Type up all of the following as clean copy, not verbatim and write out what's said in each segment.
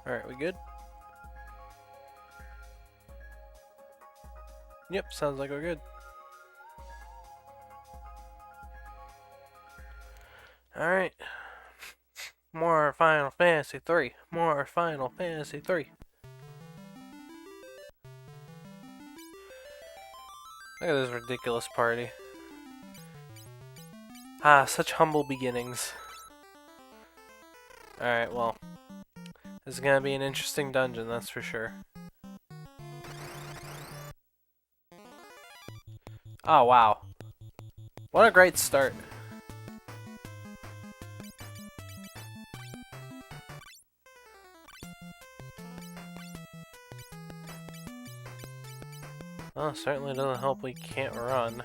Alright, we good? Yep, sounds like we're good. Alright. More Final Fantasy 3. More Final Fantasy 3. Look at this ridiculous party. Ah, such humble beginnings. Alright, well. This is gonna be an interesting dungeon, that's for sure. Oh, wow. What a great start. Well, certainly doesn't help we can't run.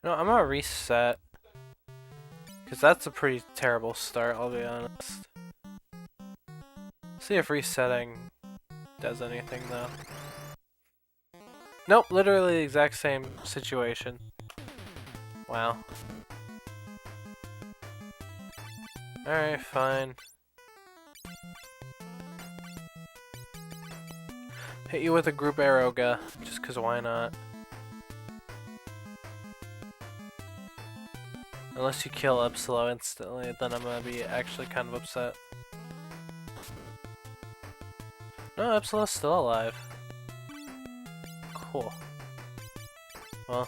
No, I'm gonna reset. Because that's a pretty terrible start, I'll be honest. See if resetting does anything, though. Nope, literally the exact same situation. Wow. Alright, fine. Hit you with a group arrowga, just cause why not? Unless you kill Upsilo instantly, then I'm gonna be actually kind of upset. No, Upsilo's still alive. Cool. Well,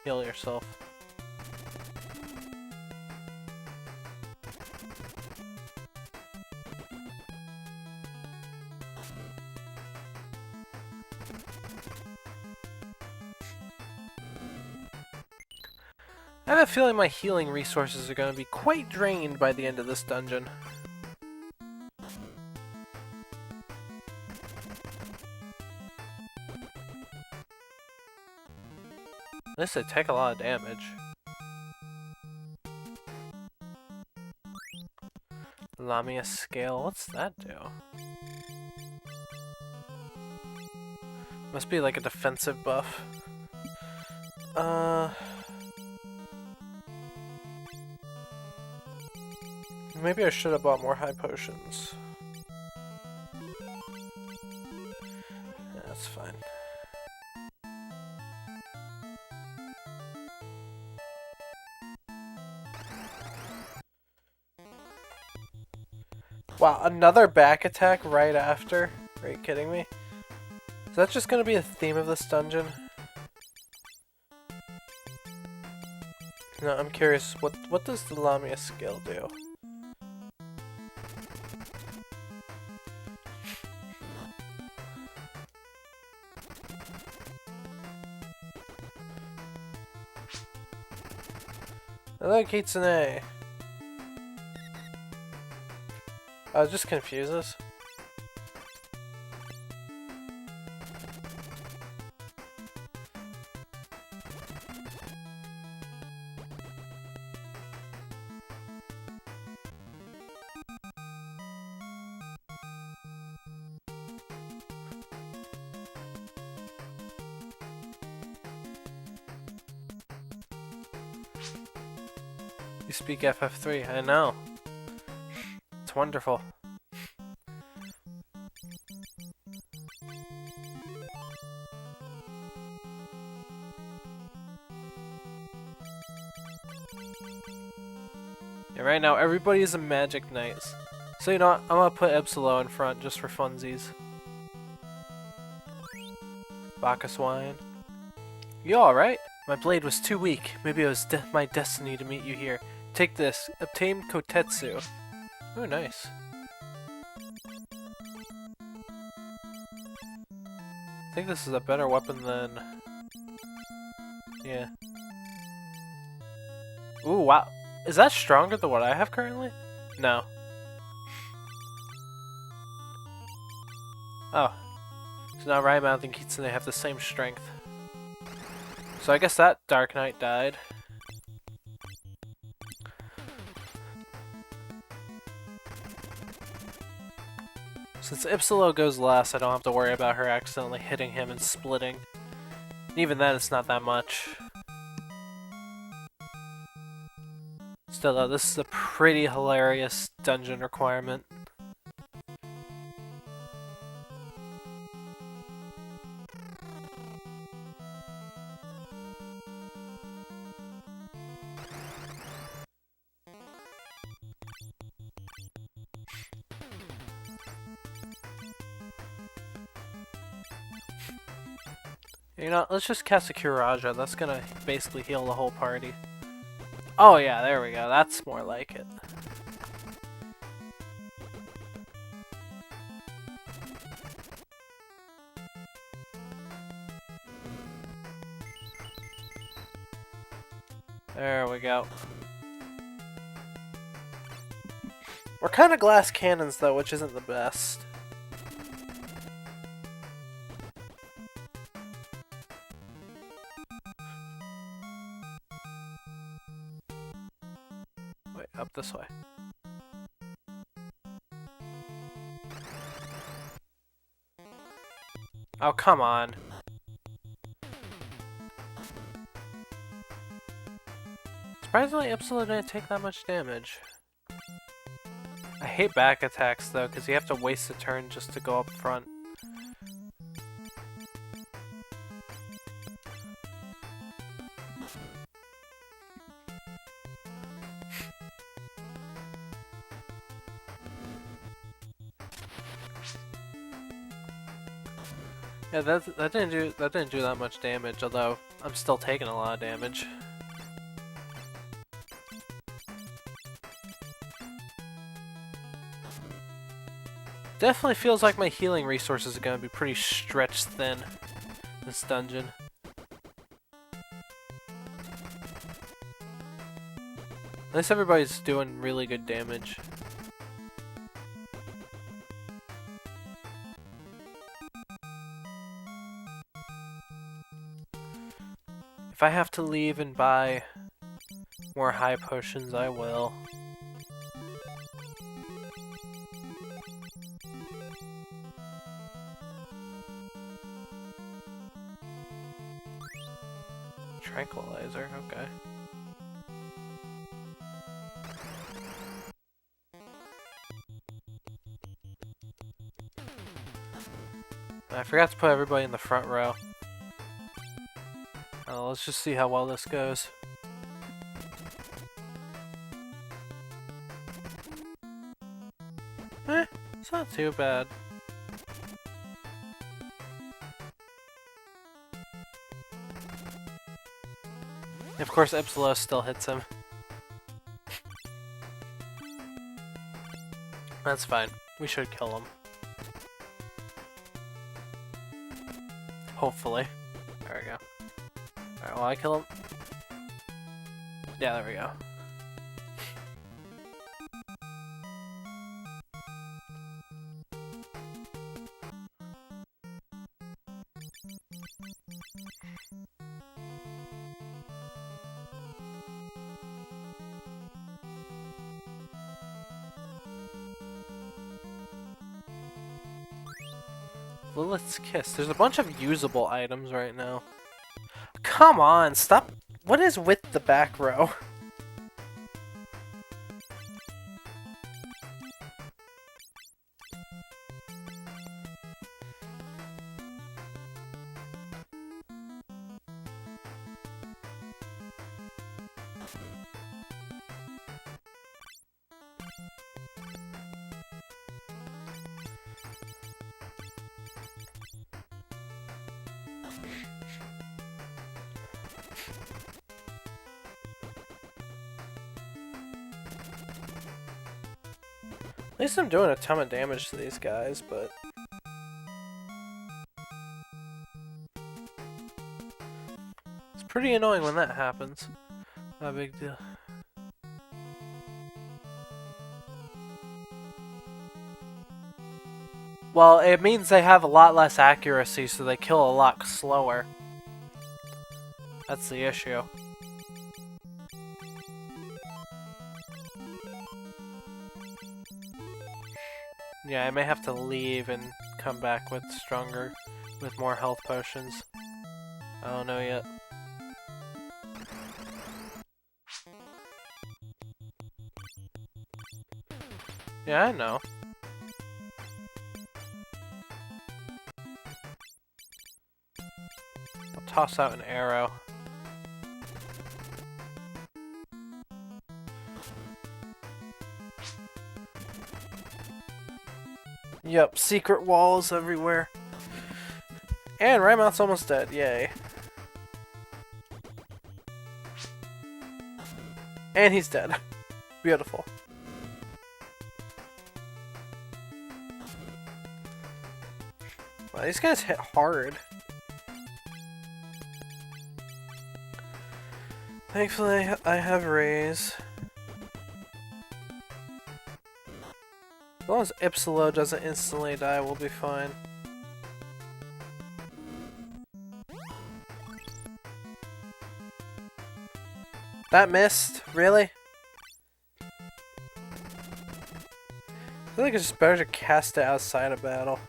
heal yourself. I have a feeling my healing resources are going to be quite drained by the end of this dungeon. This would take a lot of damage. Lamia scale, what's that do? Must be like a defensive buff. Maybe I should have bought more high potions. That's fine. Wow, another back attack right after? Are you kidding me? Is that just gonna be a theme of this dungeon? No, I'm curious, what does the Lamia skill do? Hello, Kitsune! I was just confused. You speak FF3, I know. It's wonderful. Yeah, right now everybody is a magic knight. So you know what, I'm gonna put Epsilo in front just for funsies. Bacchus wine. You alright? My blade was too weak. Maybe it was my destiny to meet you here. Take this. Obtain Kotetsu. Oh, nice. I think this is a better weapon than... Yeah. Ooh, wow. Is that stronger than what I have currently? No. Oh. So now Rymouth and Kitsune have the same strength. So I guess that Dark Knight died. Since Ipsilo goes last, I don't have to worry about her accidentally hitting him and splitting. Even then, it's not that much. Still though, this is a pretty hilarious dungeon requirement. You know, let's just cast a Curaja. That's gonna basically heal the whole party. Oh yeah, there we go. That's more like it. There we go. We're kind of glass cannons though, which isn't the best. Wait, up this way. Oh, come on. Surprisingly, Ipsila didn't take that much damage. I hate back attacks though, because you have to waste a turn just to go up front. Yeah, that didn't do that much damage, although I'm still taking a lot of damage. Definitely feels like my healing resources are gonna be pretty stretched thin this dungeon. At least everybody's doing really good damage. If I have to leave and buy more high potions, I will. Tranquilizer, okay. I forgot to put everybody in the front row. Let's just see how well this goes. It's not too bad. Of course, Ipsila still hits him. That's fine. We should kill him. Hopefully. There we go. Alright, will I kill him? Yeah, there we go. Lilith's Kiss. There's a bunch of usable items right now. Come on, stop. What is with the back row? At least I'm doing a ton of damage to these guys, but... it's pretty annoying when that happens. Not a big deal. Well, it means they have a lot less accuracy, so they kill a lot slower. That's the issue. Yeah, I may have to leave and come back with more health potions. I don't know yet. Yeah, I know. I'll toss out an arrow. Yep, secret walls everywhere. And Rymouth's almost dead, yay. And he's dead. Beautiful. Wow, these guys hit hard. Thankfully, I have Raise. As long as Ipsilo doesn't instantly die, we'll be fine. That missed? Really? I feel like it's just better to cast it outside of battle.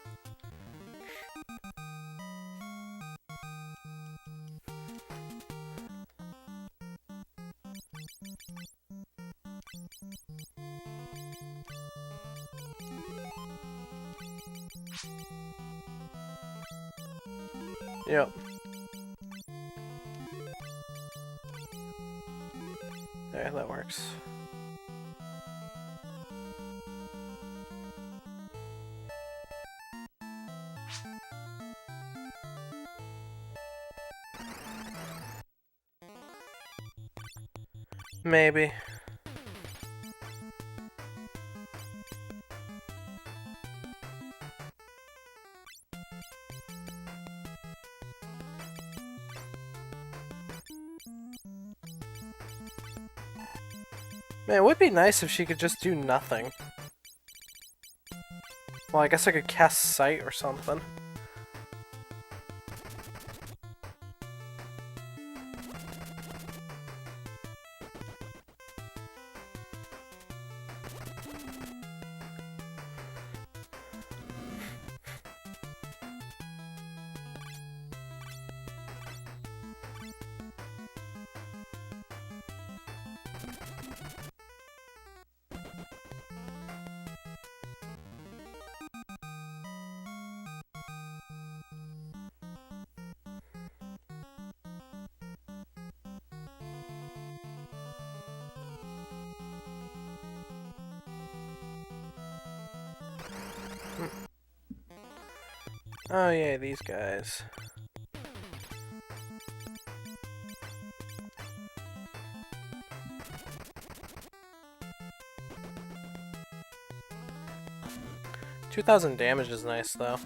Yep. There, that works. Maybe. Man, it would be nice if she could just do nothing. Well, I guess I could cast Sight or something. Oh yeah, these guys. $2,000 damage is nice though.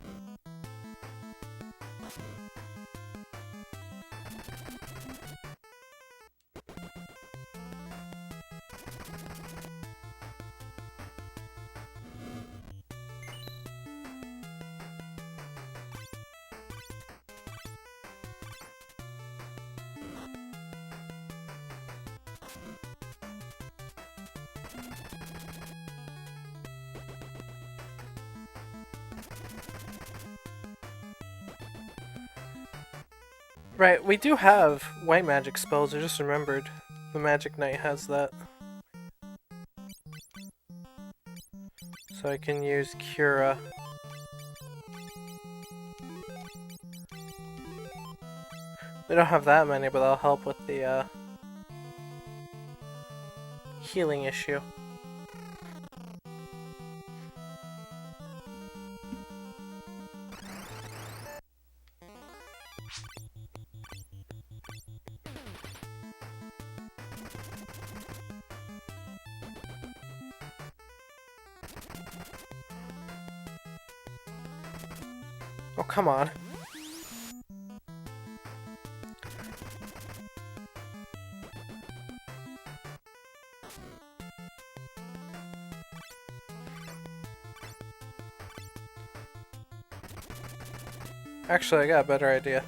Right, we do have white magic spells, I just remembered. The Magic Knight has that. So I can use Cura. We don't have that many, but that'll help with the healing issue. Oh, come on. Actually, I got a better idea.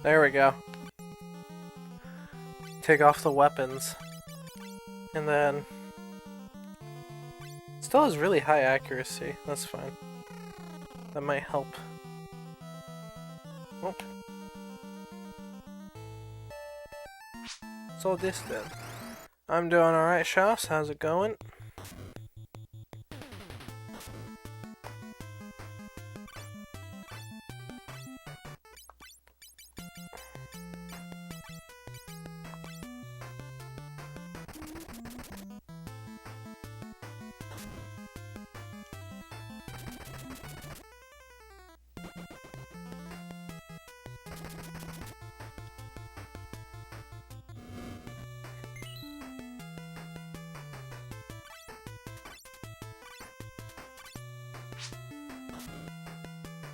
There we go. Take off the weapons. And then... Still has really high accuracy. That's fine. That might help. Oh. So this then. I'm doing alright, Shafts. How's it going?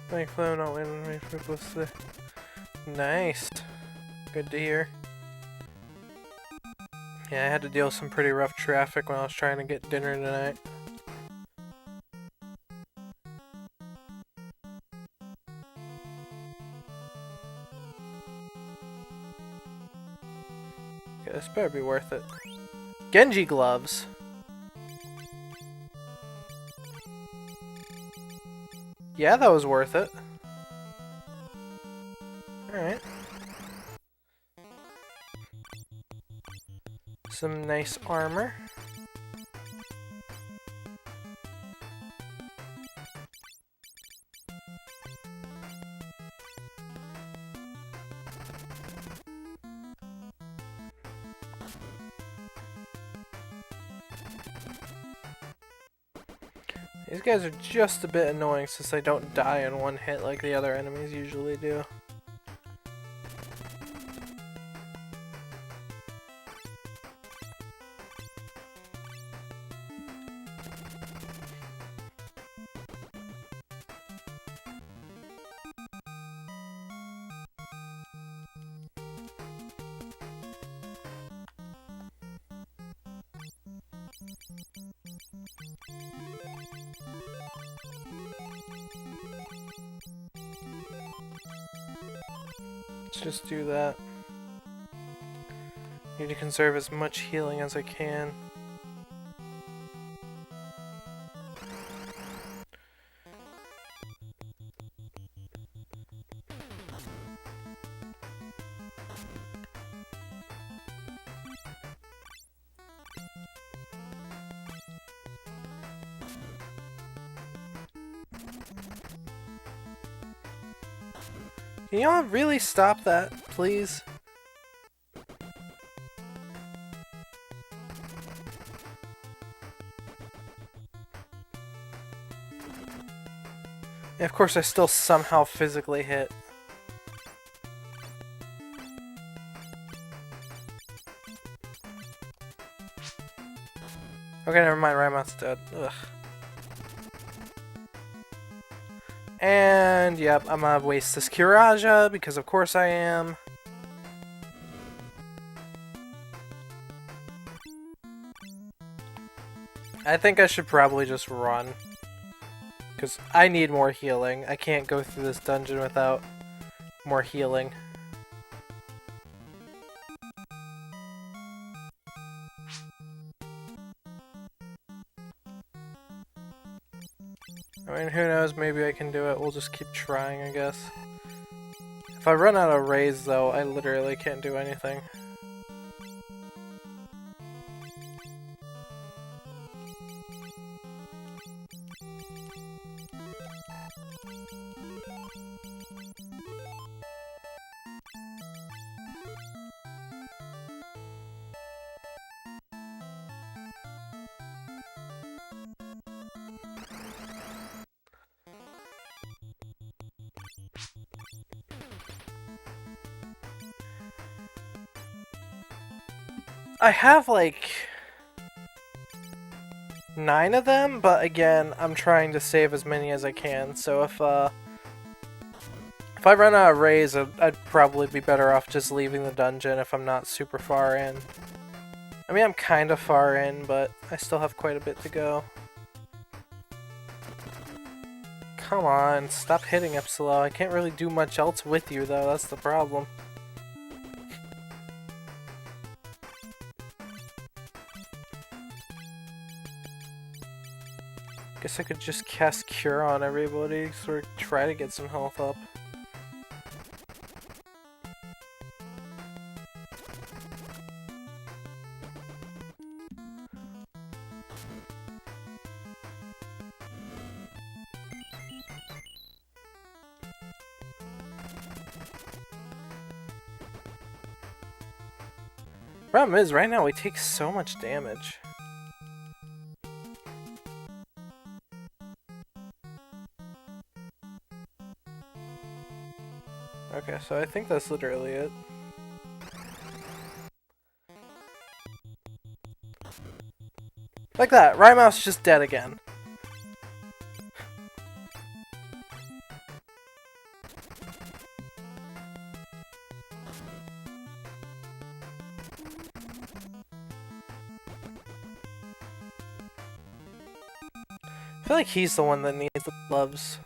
Thankfully I'm not waiting me for publicity. Nice. Good to hear. Yeah, I had to deal with some pretty rough traffic when I was trying to get dinner tonight. Okay, this better be worth it. Genji gloves! Yeah, that was worth it. Alright. Some nice armor. These guys are just a bit annoying since they don't die in one hit like the other enemies usually do. Let's just do that. Need to conserve as much healing as I can. Can y'all really stop that, please? Yeah, of course I still somehow physically hit. Okay, never mind, Rymouth's dead. Ugh. And, yep, I'm gonna waste this Kiraja, because of course I am. I think I should probably just run. Because I need more healing. I can't go through this dungeon without more healing. I mean, who knows, maybe I can do it. We'll just keep trying, I guess. If I run out of rays, though, I literally can't do anything. I have like 9 of them, but again, I'm trying to save as many as I can. So if I run out of rays, I'd probably be better off just leaving the dungeon if I'm not super far in. I mean, I'm kind of far in, but I still have quite a bit to go. Come on, stop hitting Epsilon. I can't really do much else with you, though. That's the problem. Guess I could just cast Cure on everybody, sort of try to get some health up. Problem is, right now we take so much damage. Okay, so I think that's literally it. Like that, Rhymouse just dead again. I feel like he's the one that needs the gloves.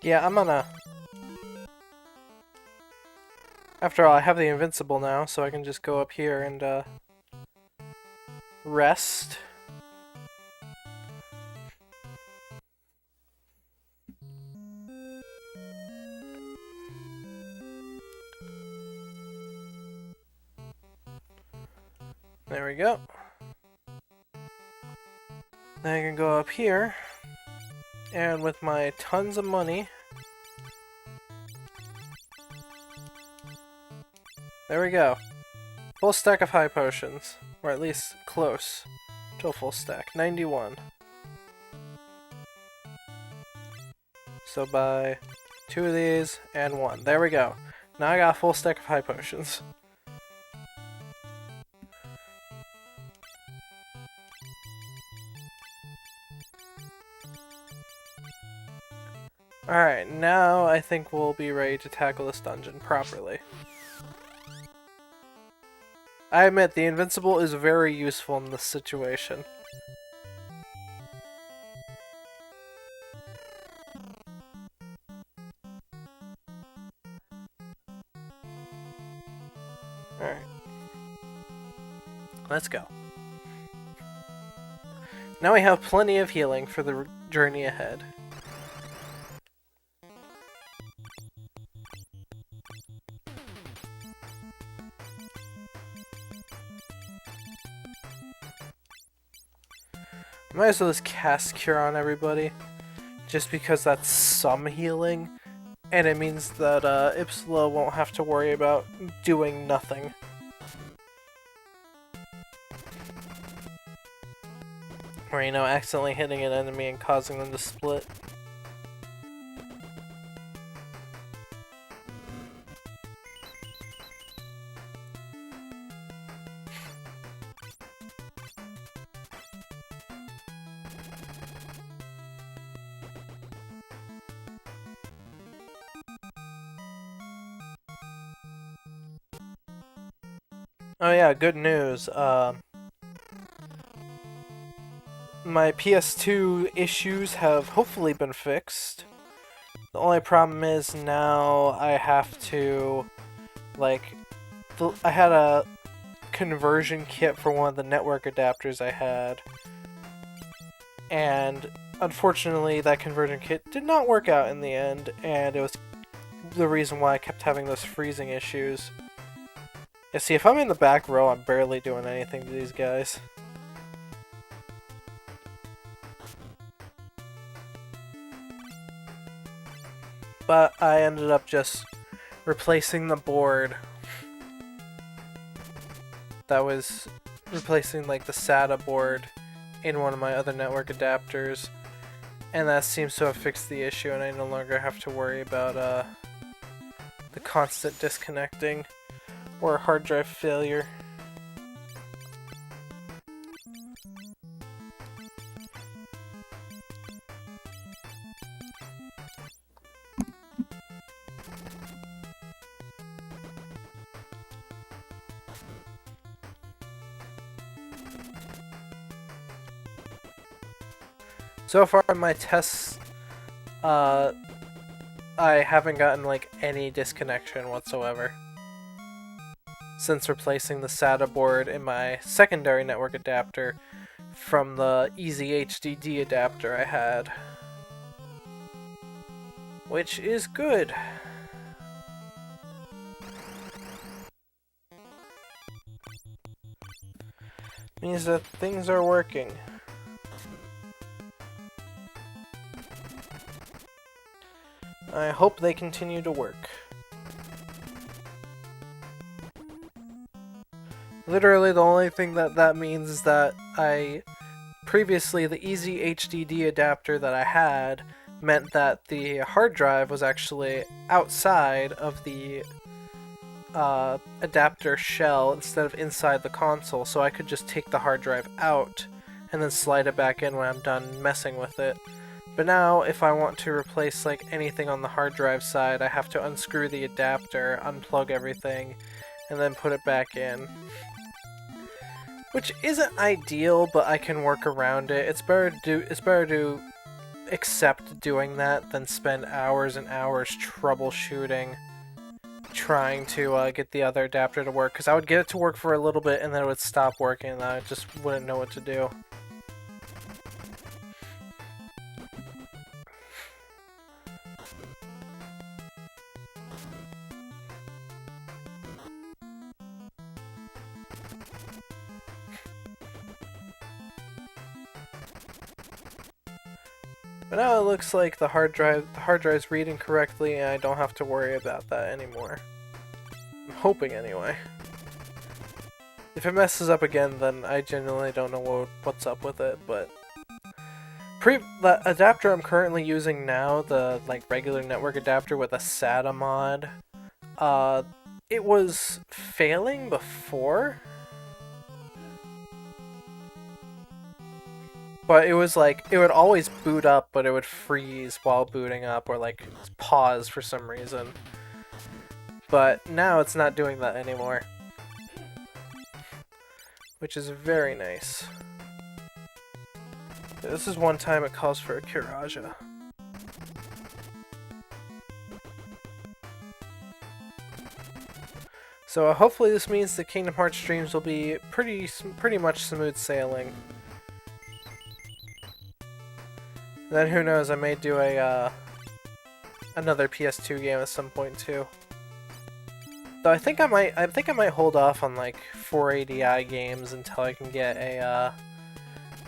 Yeah, I'm gonna... After all, I have the Invincible now, so I can just go up here and, rest. There we go. Then I can go up here, and with my tons of money... There we go. Full stack of high potions. Or at least close to a full stack. 91. So buy 2 of these and 1. There we go. Now I got a full stack of high potions. Alright, now I think we'll be ready to tackle this dungeon properly. I admit, the Invincible is very useful in this situation. Alright. Let's go. Now we have plenty of healing for the journey ahead. Might as well just cast Cure on everybody, just because that's some healing, and it means that Ipsila won't have to worry about doing nothing. Or, you know, accidentally hitting an enemy and causing them to split. Oh yeah, good news. My PS2 issues have hopefully been fixed. The only problem is now I have to, like, I had a conversion kit for one of the network adapters I had, and unfortunately that conversion kit did not work out in the end, and it was the reason why I kept having those freezing issues. Yeah, see, if I'm in the back row, I'm barely doing anything to these guys. But I ended up just replacing the board that was replacing, like, the SATA board in one of my other network adapters, and that seems to have fixed the issue, and I no longer have to worry about the constant disconnecting or hard drive failure. So far in my tests, I haven't gotten like any disconnection whatsoever since replacing the SATA board in my secondary network adapter from the Easy HDD adapter I had, which is good. Means that things are working. I hope they continue to work. Literally, the only thing that means is that previously, the Easy HDD adapter that I had meant that the hard drive was actually outside of the adapter shell instead of inside the console, so I could just take the hard drive out and then slide it back in when I'm done messing with it. But now, if I want to replace like anything on the hard drive side, I have to unscrew the adapter, unplug everything, and then put it back in. Which isn't ideal, but I can work around it. It's better to accept doing that than spend hours and hours troubleshooting, trying to get the other adapter to work. Because I would get it to work for a little bit, and then it would stop working, and I just wouldn't know what to do. But now it looks like the hard drive's reading correctly, and I don't have to worry about that anymore. I'm hoping anyway. If it messes up again, then I genuinely don't know what's up with it, but the adapter I'm currently using now, the like regular network adapter with a SATA mod, it was failing before. But it was like, it would always boot up, but it would freeze while booting up, or like pause for some reason. But now it's not doing that anymore, which is very nice. This is one time it calls for a Kiraja. So hopefully this means the Kingdom Hearts streams will be pretty much smooth sailing. Then who knows, I may do another PS2 game at some point too. Though I think I might hold off on like 480i games until I can get a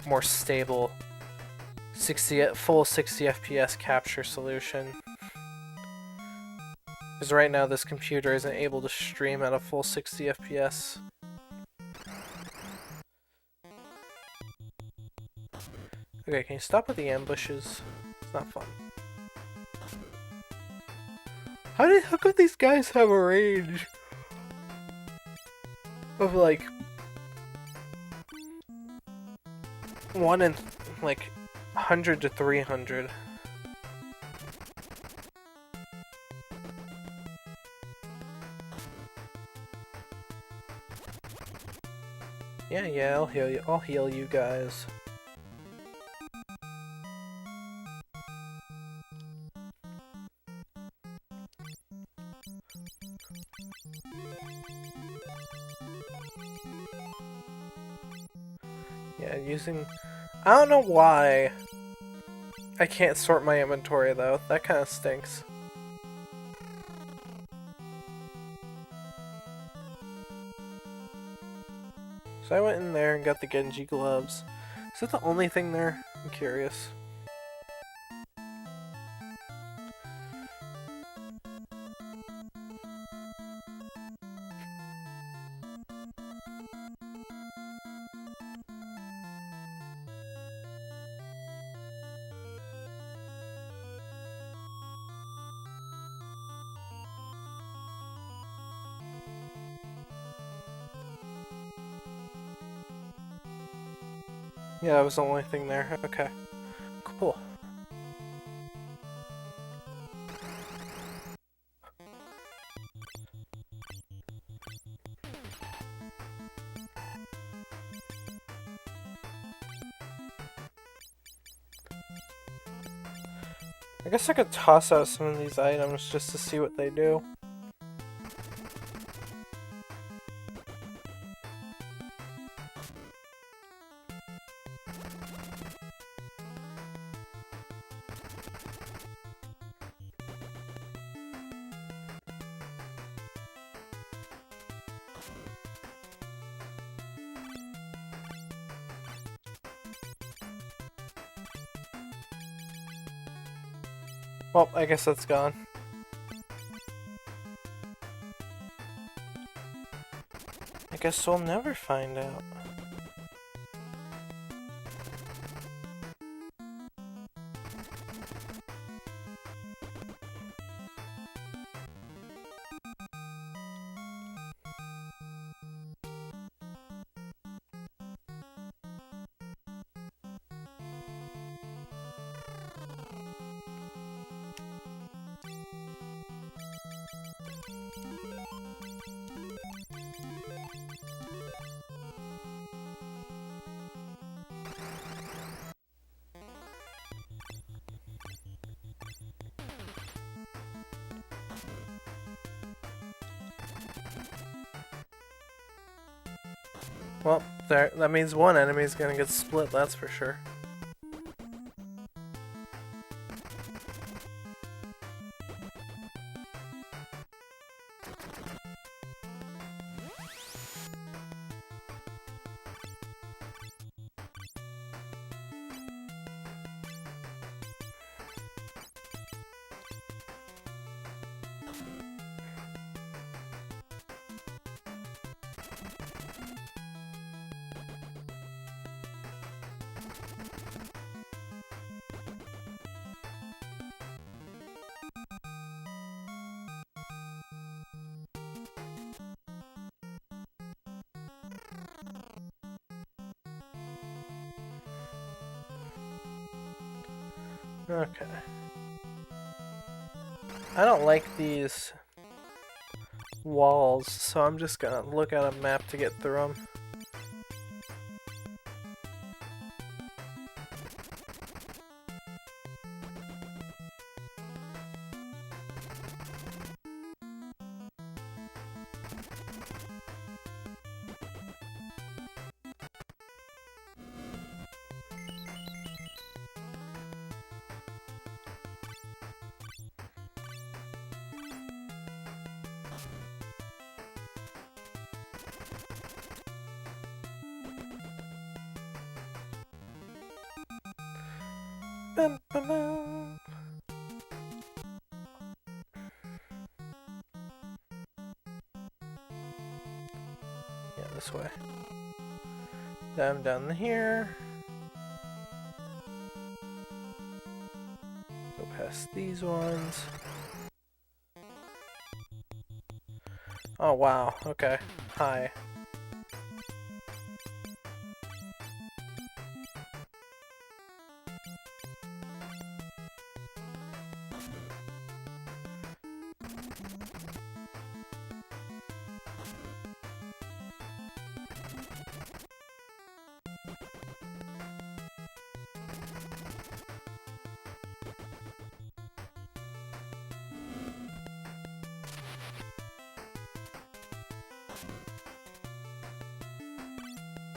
more stable full 60 FPS capture solution. Because right now this computer isn't able to stream at a full 60 FPS. Okay, can you stop with the ambushes? It's not fun. How come these guys have a range of like 1 in like 100 to 300? Yeah, I'll heal you. I'll heal you guys. Yeah, I don't know why I can't sort my inventory though. That kind of stinks. So I went in there and got the Genji gloves. Is that the only thing there? I'm curious. Yeah, that was the only thing there. Okay. Cool. I guess I could toss out some of these items just to see what they do. Well, I guess that's gone. I guess we'll never find out. Well, there. That means one enemy is gonna get split, that's for sure. Okay. I don't like these walls, so I'm just gonna look at a map to get through them. Bum, bum, bum. Yeah, this way. Down here. Go past these ones. Oh wow, okay. Hi.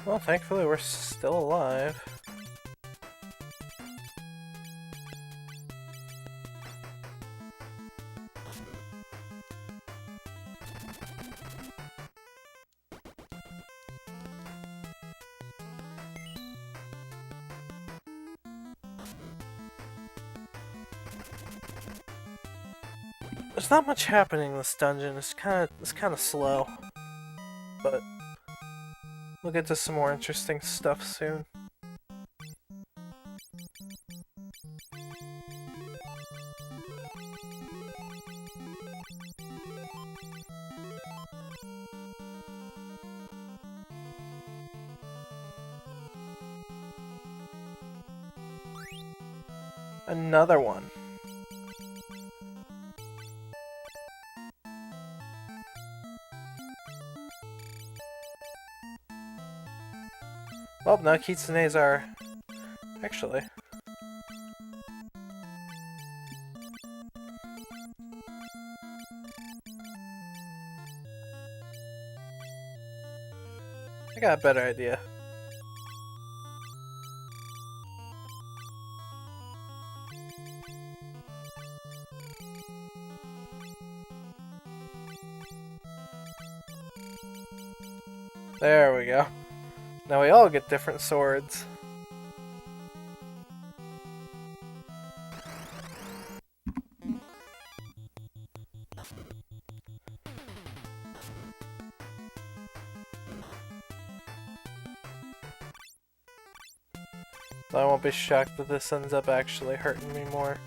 Well, thankfully we're still alive. There's not much happening in this dungeon. It's kind of slow, but we'll get to some more interesting stuff soon. Another one. Well, now kitsunes are... Actually... I got a better idea. There we go. Now we all get different swords. So I won't be shocked that this ends up actually hurting me more.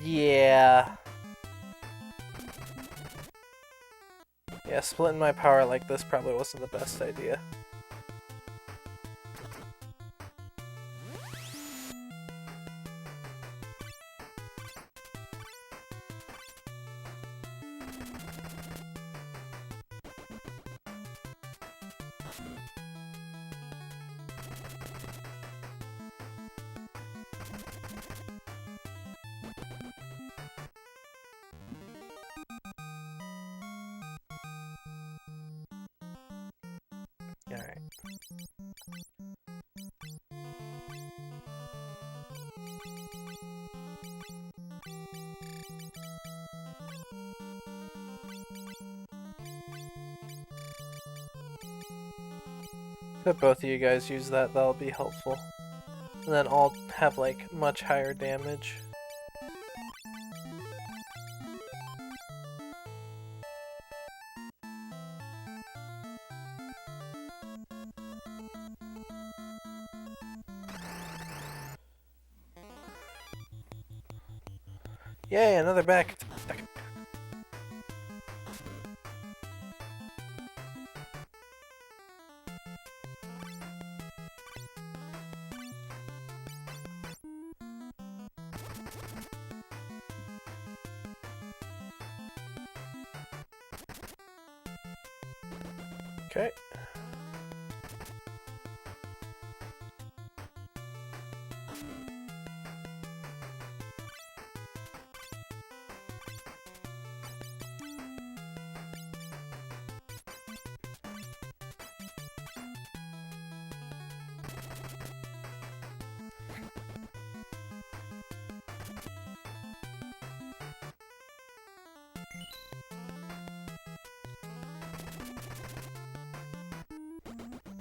Yeah. Yeah, splitting my power like this probably wasn't the best idea. Alright. If both of you guys use that, that'll be helpful. And then I'll have like much higher damage. Yay, another back attack. Okay.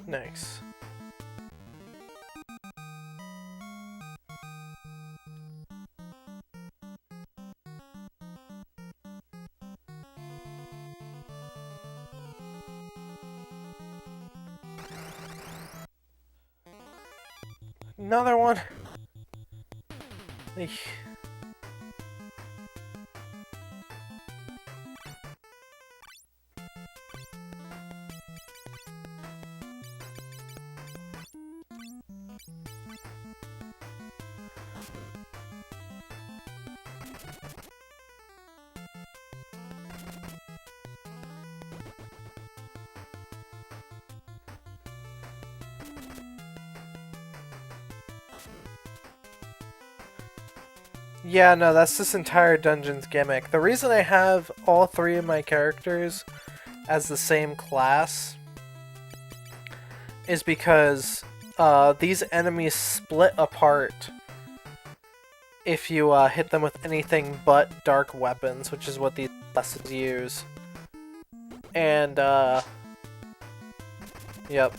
Nice. Another one. Eesh. Yeah, no, that's this entire dungeon's gimmick. The reason I have all three of my characters as the same class is because these enemies split apart if you hit them with anything but dark weapons, which is what these classes use. And, yep.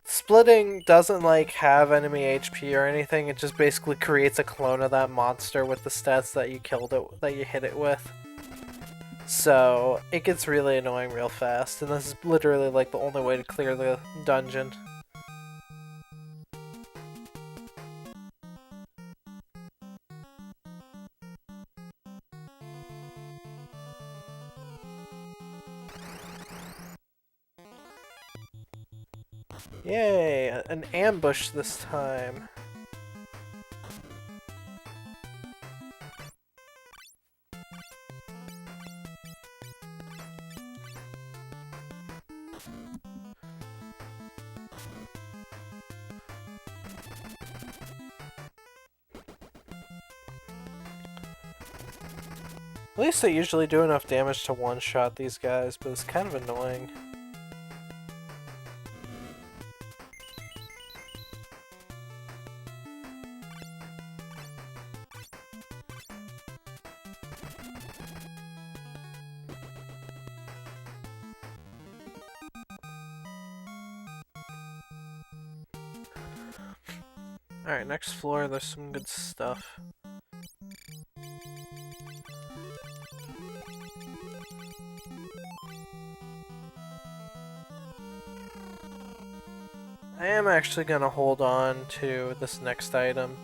Splitting doesn't, like, have enemy HP or anything, it just basically creates a clone of that monster with the stats that you killed it, that you hit it with. So, it gets really annoying real fast, and this is literally, like, the only way to clear the dungeon. Yay! An ambush this time. At least I usually do enough damage to one-shot these guys, but it's kind of annoying. Alright, next floor, there's some good stuff. I am actually gonna hold on to this next item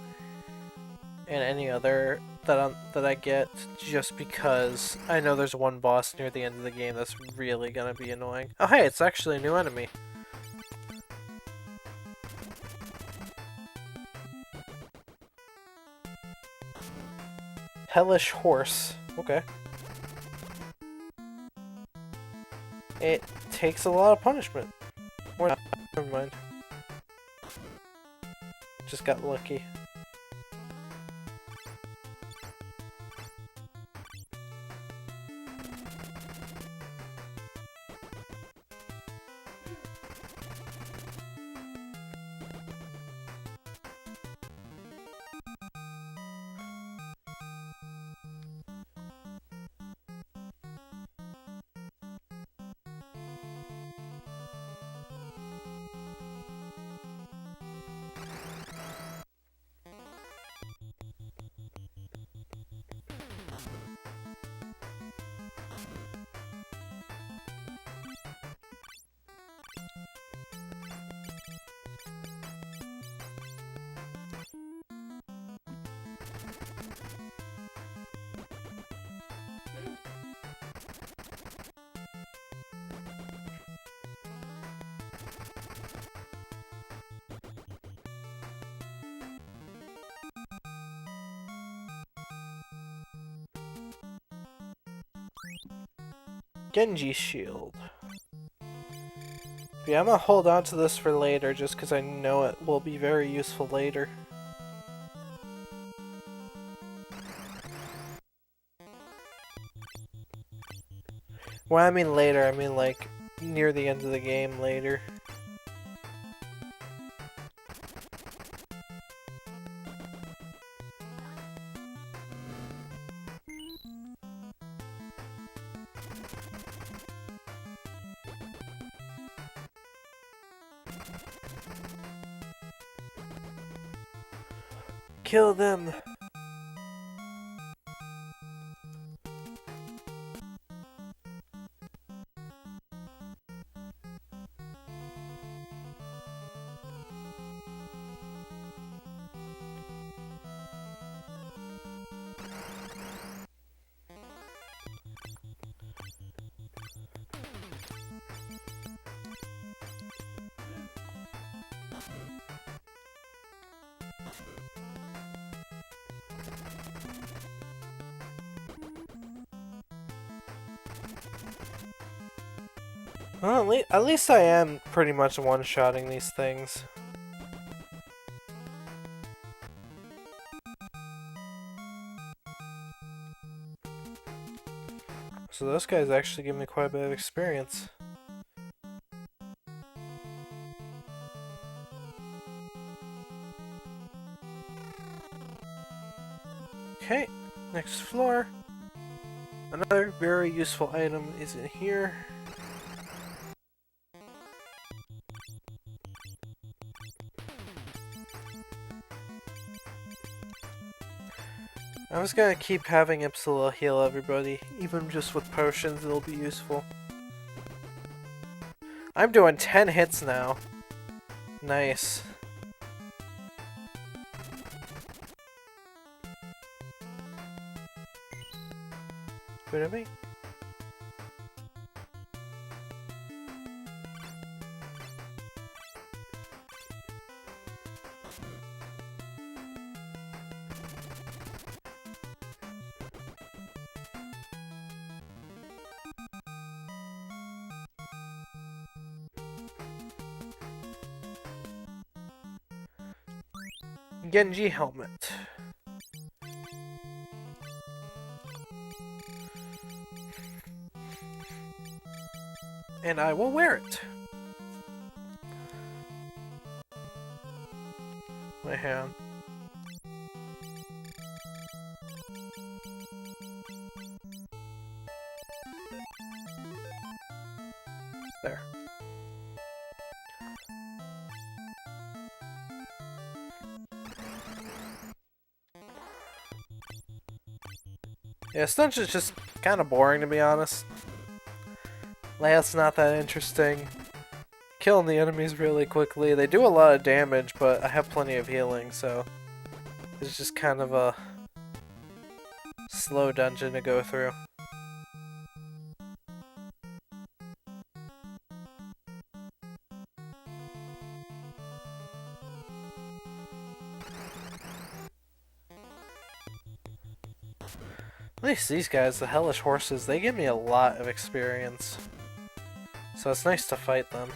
and any other that I get, just because I know there's one boss near the end of the game that's really gonna be annoying. Oh hey, it's actually a new enemy. Hellish Horse. Okay. It takes a lot of punishment. Or not. Never mind. Just got lucky. Genji Shield. Yeah, I'm gonna hold on to this for later just because I know it will be very useful later. When I mean later, I mean like near the end of the game later. Kill them! Well, at least I am pretty much one-shotting these things. So those guys actually give me quite a bit of experience. Okay, next floor. Another very useful item is in here. I'm just gonna keep having Ipsila heal everybody, even just with potions it'll be useful. I'm doing 10 hits now. Nice. Good at me? Genji helmet. and I will wear it. My hand. There. Yeah, this dungeon's just kind of boring, to be honest. Layout's not that interesting. Killing the enemies really quickly. They do a lot of damage, but I have plenty of healing, so it's just kind of a slow dungeon to go through. At least these guys, the Hellish Horses, they give me a lot of experience. So it's nice to fight them.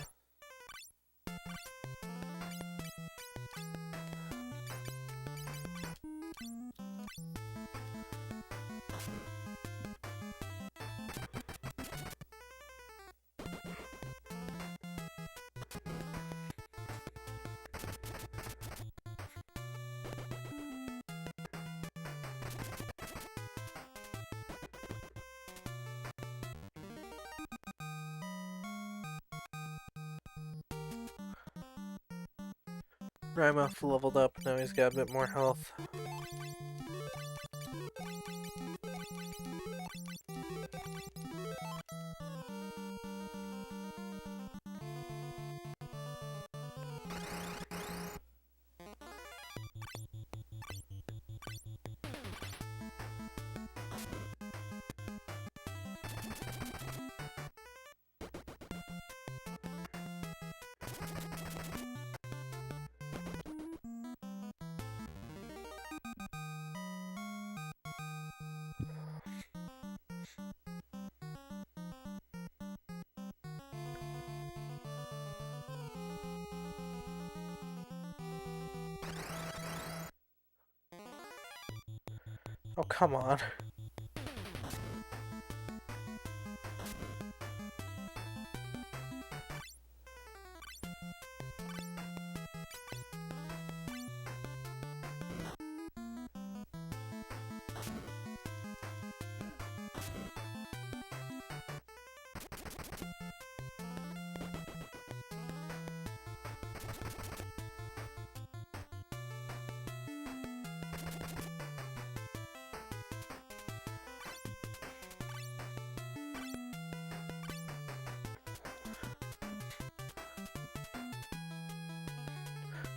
Rhymuff leveled up, now he's got a bit more health. Oh, come on.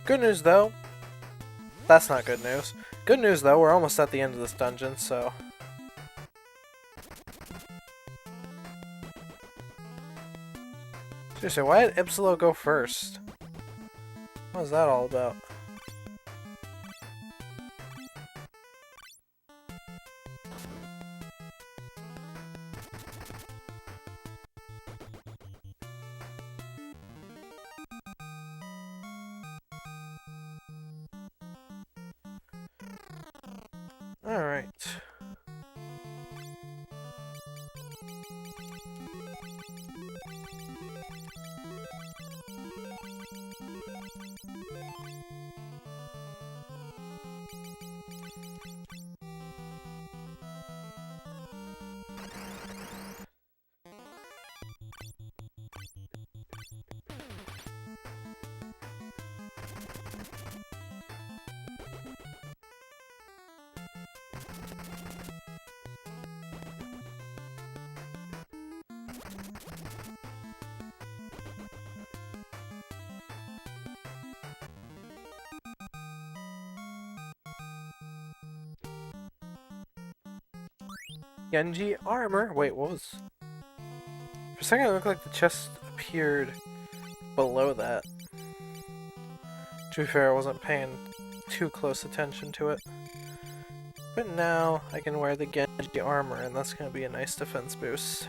Good news, though. That's not good news. Good news, though, we're almost at the end of this dungeon, so... Seriously, why did Ypsilon go first? What was that all about? Alright. Genji armor? Wait, what was... For a second it looked like the chest appeared below that. To be fair, I wasn't paying too close attention to it. But now I can wear the Genji armor, and that's going to be a nice defense boost.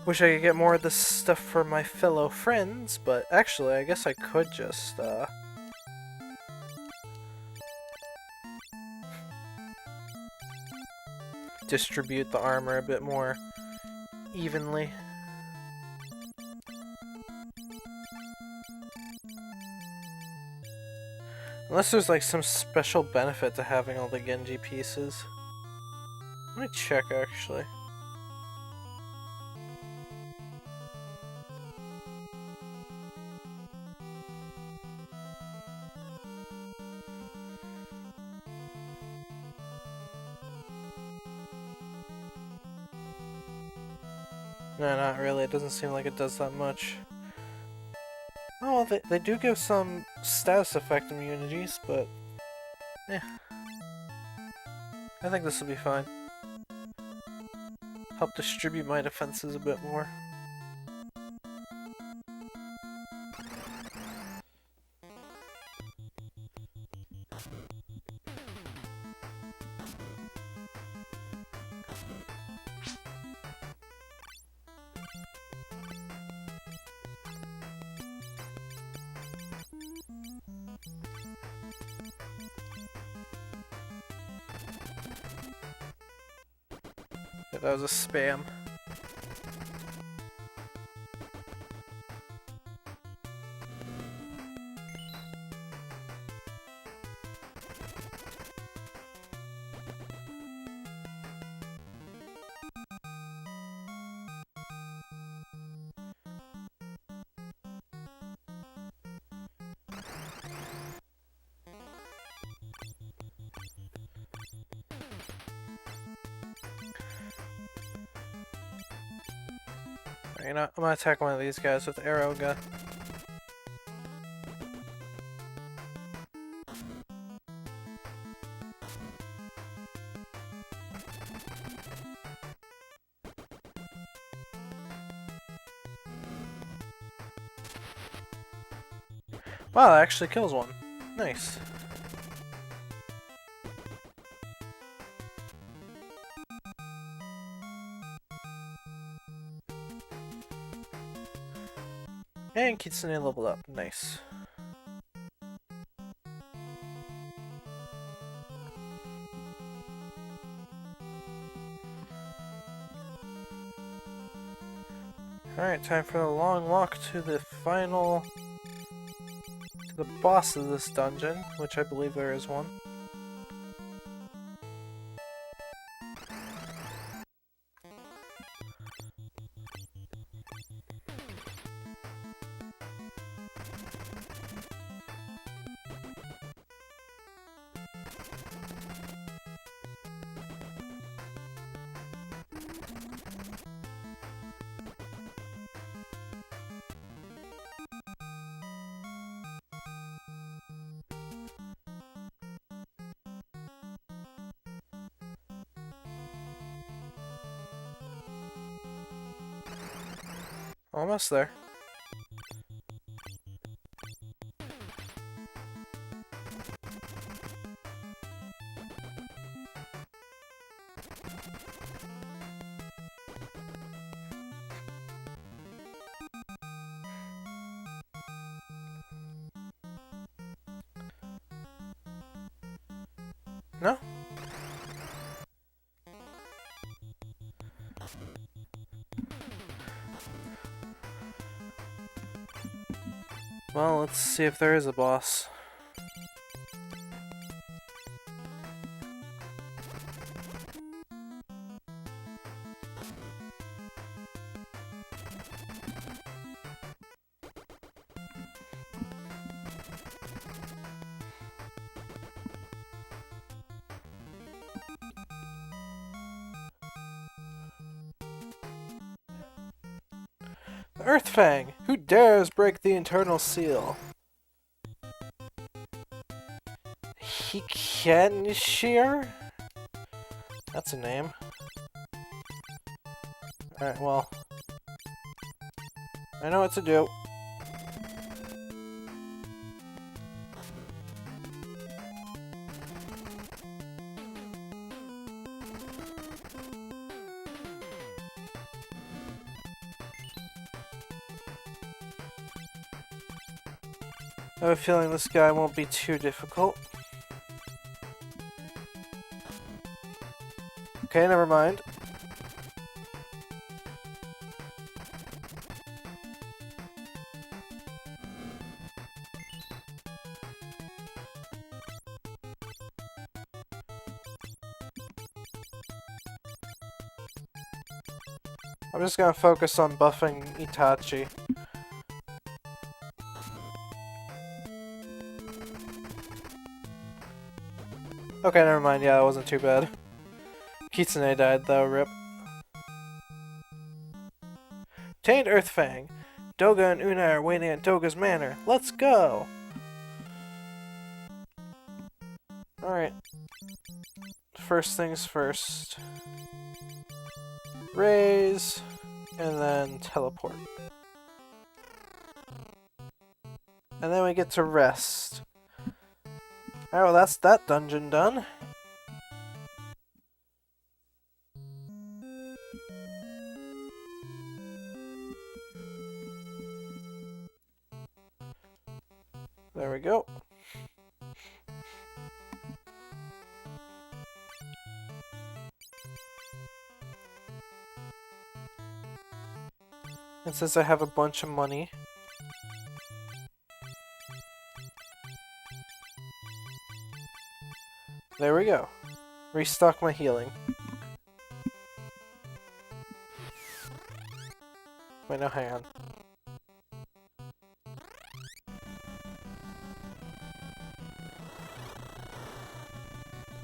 Wish I could get more of this stuff for my fellow friends, but actually I guess I could just, distribute the armor a bit more evenly. Unless there's like some special benefit to having all the Genji pieces. Let me check actually. No, not really. It doesn't seem like it does that much. Oh, well, they do give some status effect immunities, but... yeah. I think this will be fine. Help distribute my defenses a bit more. Yeah, that was a spam. You know, I'm gonna attack one of these guys with arrow gun. Wow, that actually kills one. Nice. And Kitsune leveled up. Nice. Alright, time for the long walk to the final... to the boss of this dungeon, which I believe there is one. Almost there. No? Well, let's see if there is a boss. Earthfang! Who dares break the internal seal? Hikenshir? That's a name. Alright, well. I know what to do. I have a feeling this guy won't be too difficult. Okay, never mind. I'm just gonna focus on buffing Itachi. Okay, never mind. Yeah, it wasn't too bad. Kitsune died though, rip. Obtained Earthfang. Doga and Unai are waiting at Doga's manor. Let's go! Alright. First things first. Raise, and then teleport. And then we get to rest. Alright, well that's that dungeon done. There we go. And since I have a bunch of money, there we go. Restock my healing. Wait, no, hang on.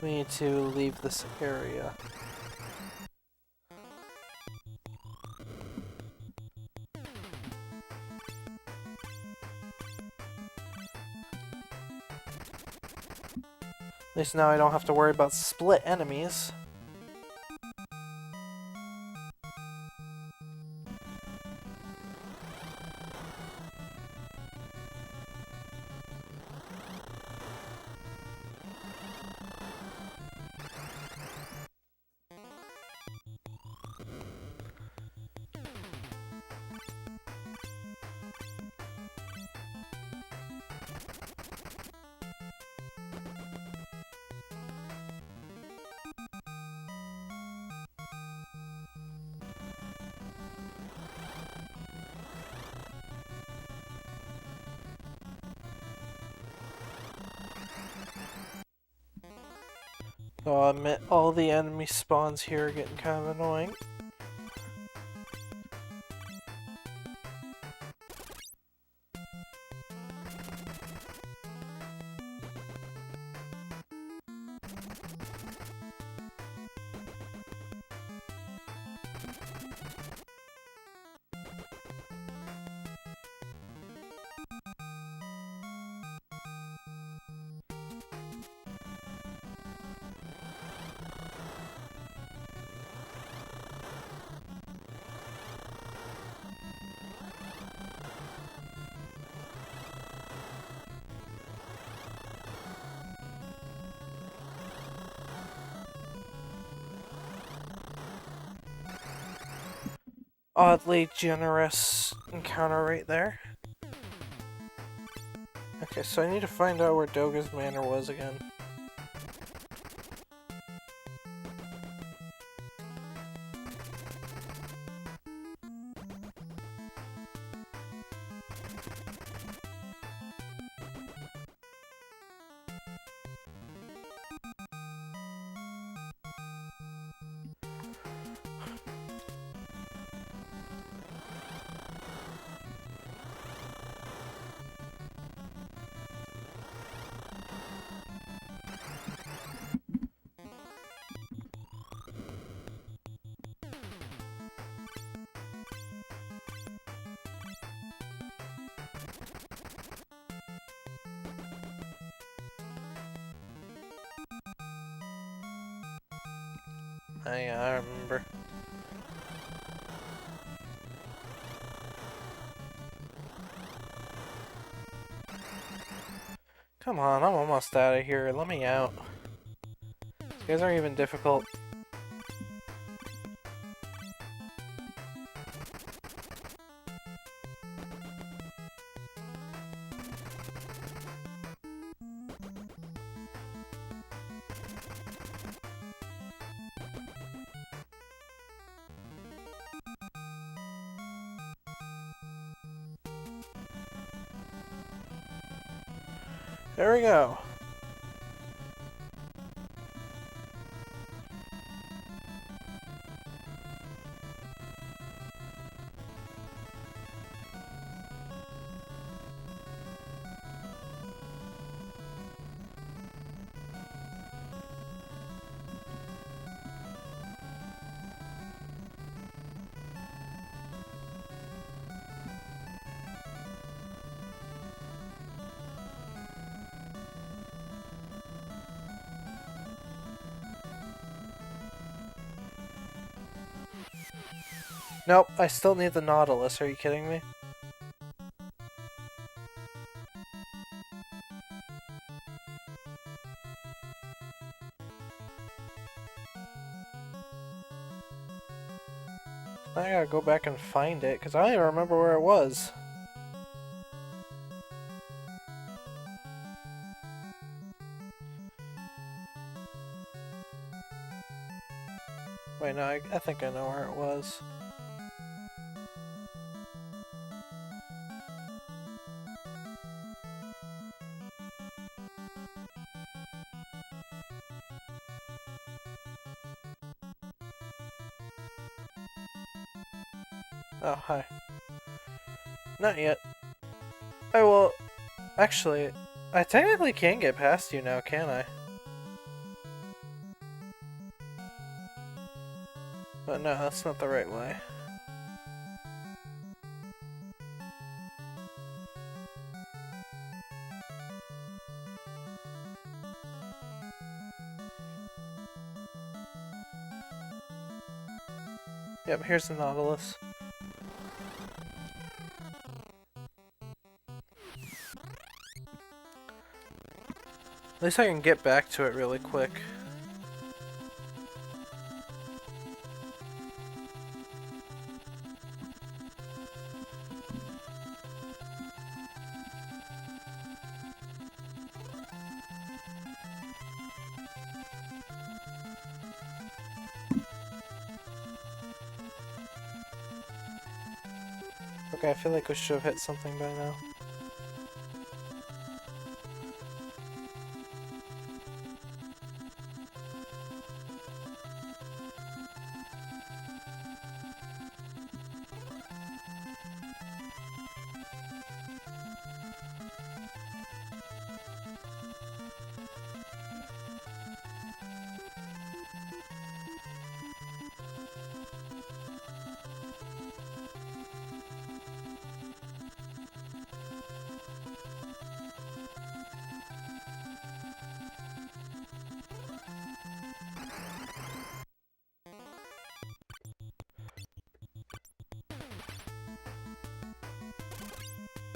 We need to leave this area. At least now I don't have to worry about split enemies. I'll admit, all the enemy spawns here are getting kind of annoying. Oddly generous encounter right there. Okay, so I need to find out where Doga's manor was again. I remember. Come on, I'm almost out of here. Let me out. These guys aren't even difficult. There we go. Nope, I still need the Nautilus. Are you kidding me? I gotta go back and find it, because I don't even remember where it was. Wait, no, I think I know where it was. Oh, hi. Not yet. I will... Actually, I technically can get past you now, can't I? But no, that's not the right way. Yep, here's the Nautilus. At least I can get back to it really quick. Okay, I feel like we should have hit something by now.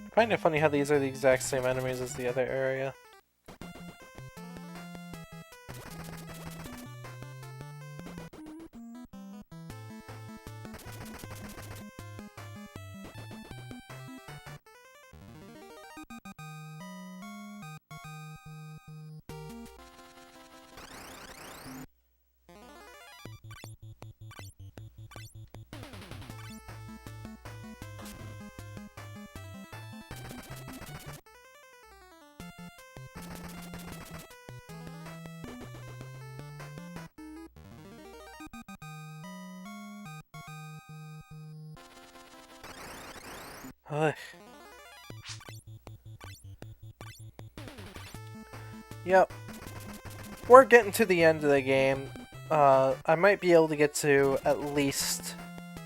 I find it funny how these are the exact same enemies as the other area. Ugh. Yep. We're getting to the end of the game. I might be able to get to at least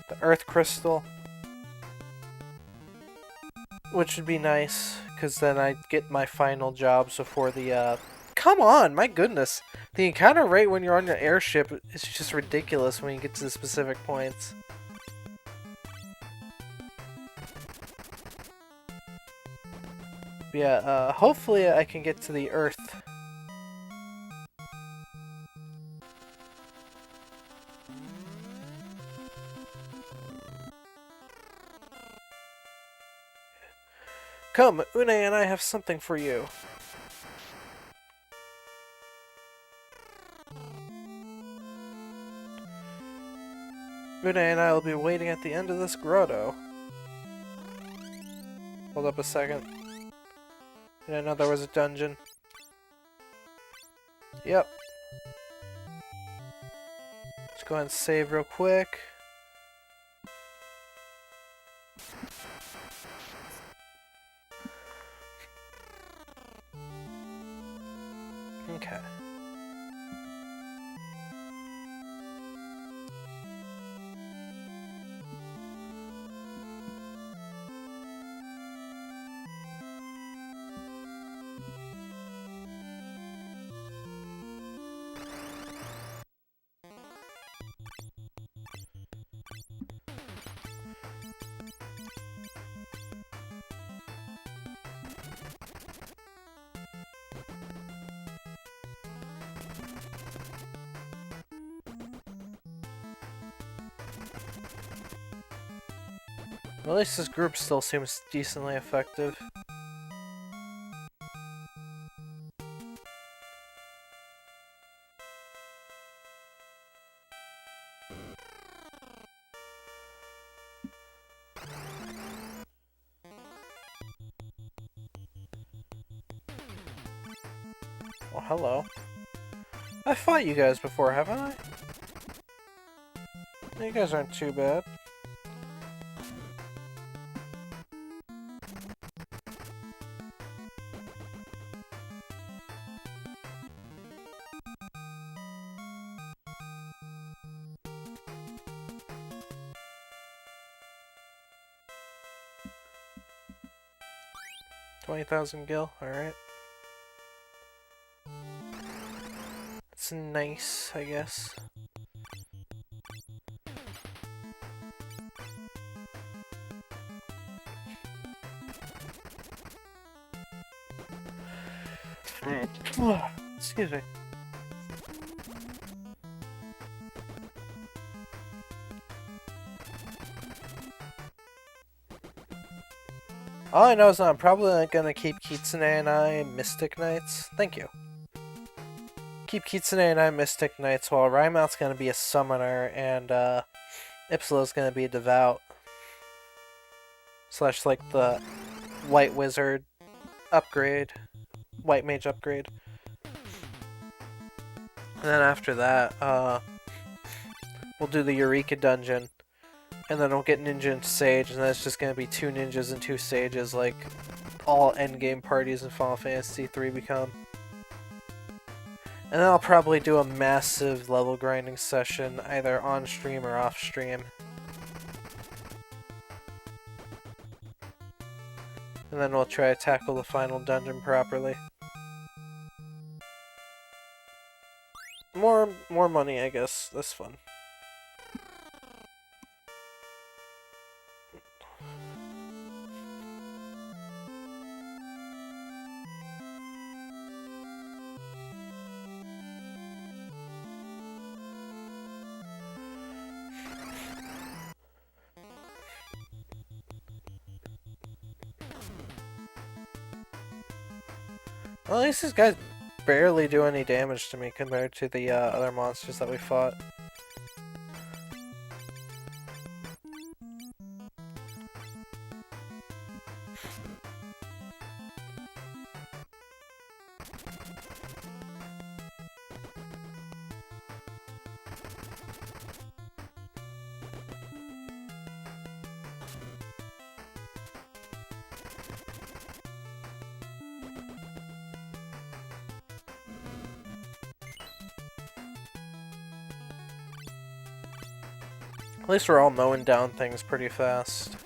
the Earth Crystal. Which would be nice, because then I'd get my final jobs before the, Come on, my goodness! The encounter rate when you're on your airship is just ridiculous when you get to the specific points. Yeah, hopefully I can get to the Earth. Come, Une and I have something for you. Une and I will be waiting at the end of this grotto. Hold up a second. I didn't know there was a dungeon. Yep. Let's go ahead and save real quick. Okay. Well, at least this group still seems decently effective. Oh, hello. I fought you guys before, haven't I? You guys aren't too bad. $20,000 gil, alright. It's nice, I guess. Excuse me. All I know is that I'm probably gonna keep Kitsune and I Mystic Knights. Thank you. Keep Kitsune and I Mystic Knights while Rymouth's gonna be a summoner and Ipsila's gonna be a devout. Slash like the White Wizard upgrade. White Mage upgrade. And then after that, we'll do the Eureka dungeon. And then we'll get Ninja and Sage, and then it's just gonna be 2 ninjas and 2 sages like all endgame parties in Final Fantasy III become. And then I'll probably do a massive level grinding session, either on stream or off stream. And then we'll try to tackle the final dungeon properly. More money, I guess. That's fun. Well, at least these guys barely do any damage to me compared to the other monsters that we fought. At least we're all mowing down things pretty fast.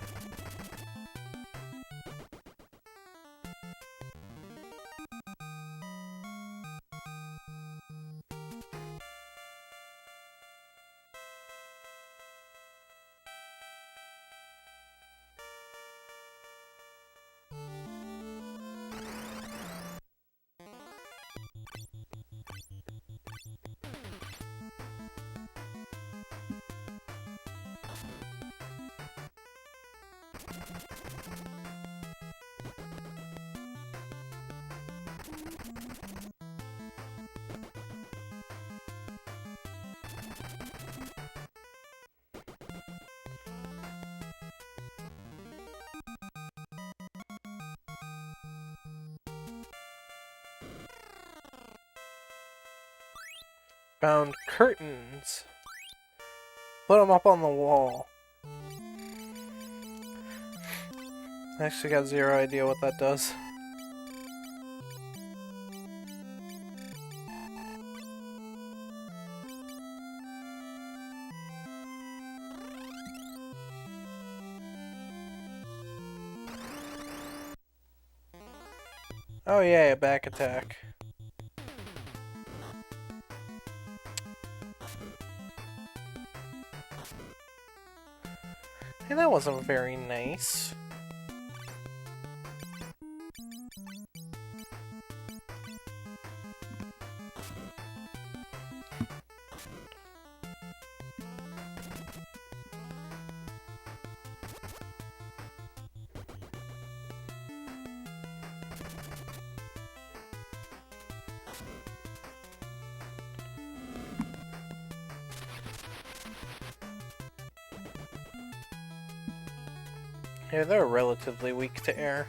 Found curtains. Put them up on the wall. I actually got zero idea what that does. Oh yeah, a back attack. Hey, that wasn't very nice. Yeah, they're relatively weak to air.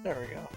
There we go.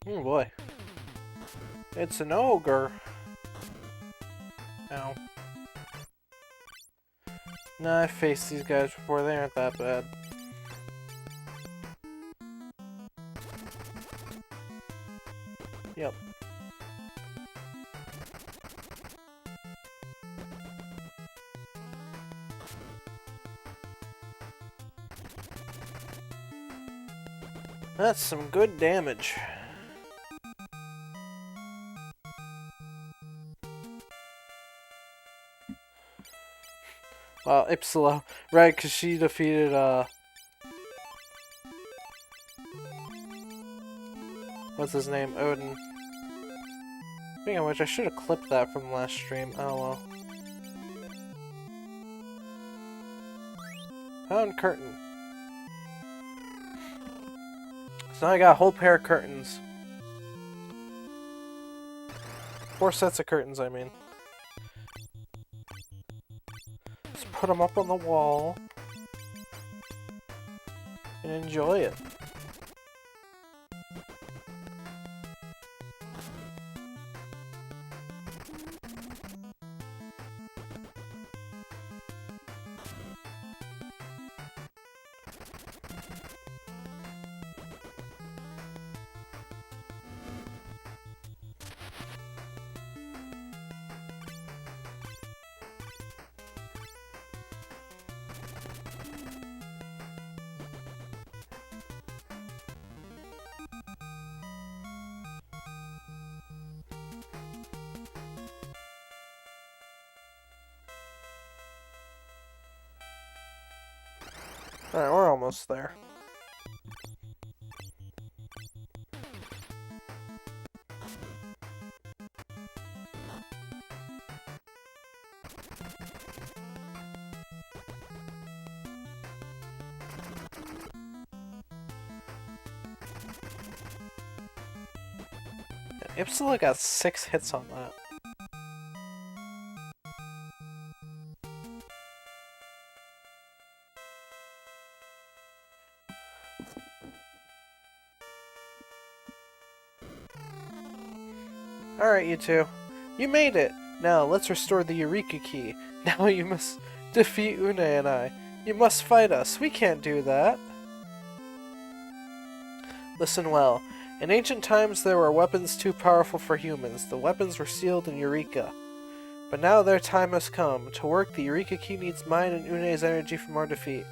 Oh boy. It's an ogre. Ow. Nah, I faced these guys before, they aren't that bad. Yep. That's some good damage. Well, Ipsila, right, because she defeated, what's his name? Odin. Speaking of which, I should have clipped that from last stream. Oh well. Found curtain. So now I got a whole pair of curtains. 4 sets of curtains, I mean. Just put them up on the wall. And enjoy it. Alright, we're almost there. Yeah, Ipsila got 6 hits on that. Alright, you two. You made it! Now, let's restore the Eureka Key. Now you must defeat Une and I. You must fight us. We can't do that. Listen well. In ancient times, there were weapons too powerful for humans. The weapons were sealed in Eureka. But now their time has come. To work, the Eureka Key needs mine and Une's energy from our defeat.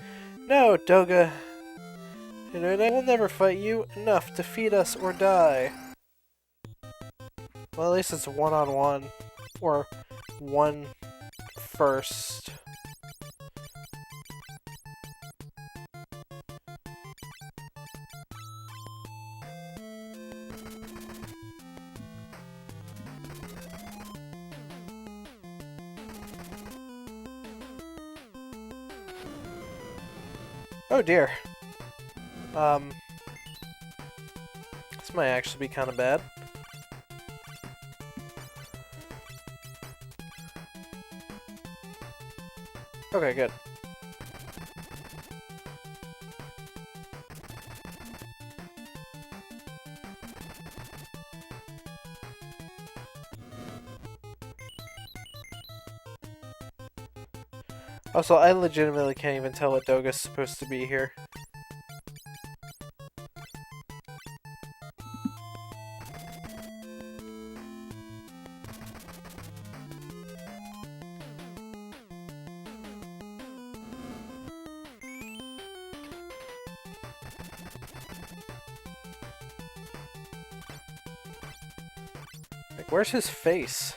No, Doga and Une will never fight you. Enough. Defeat us or die. Well, at least it's one-on-one. Or one first. Oh dear. This might actually be kind of bad. Okay, good. Also, I legitimately can't even tell what Doga's supposed to be here. Where's his face?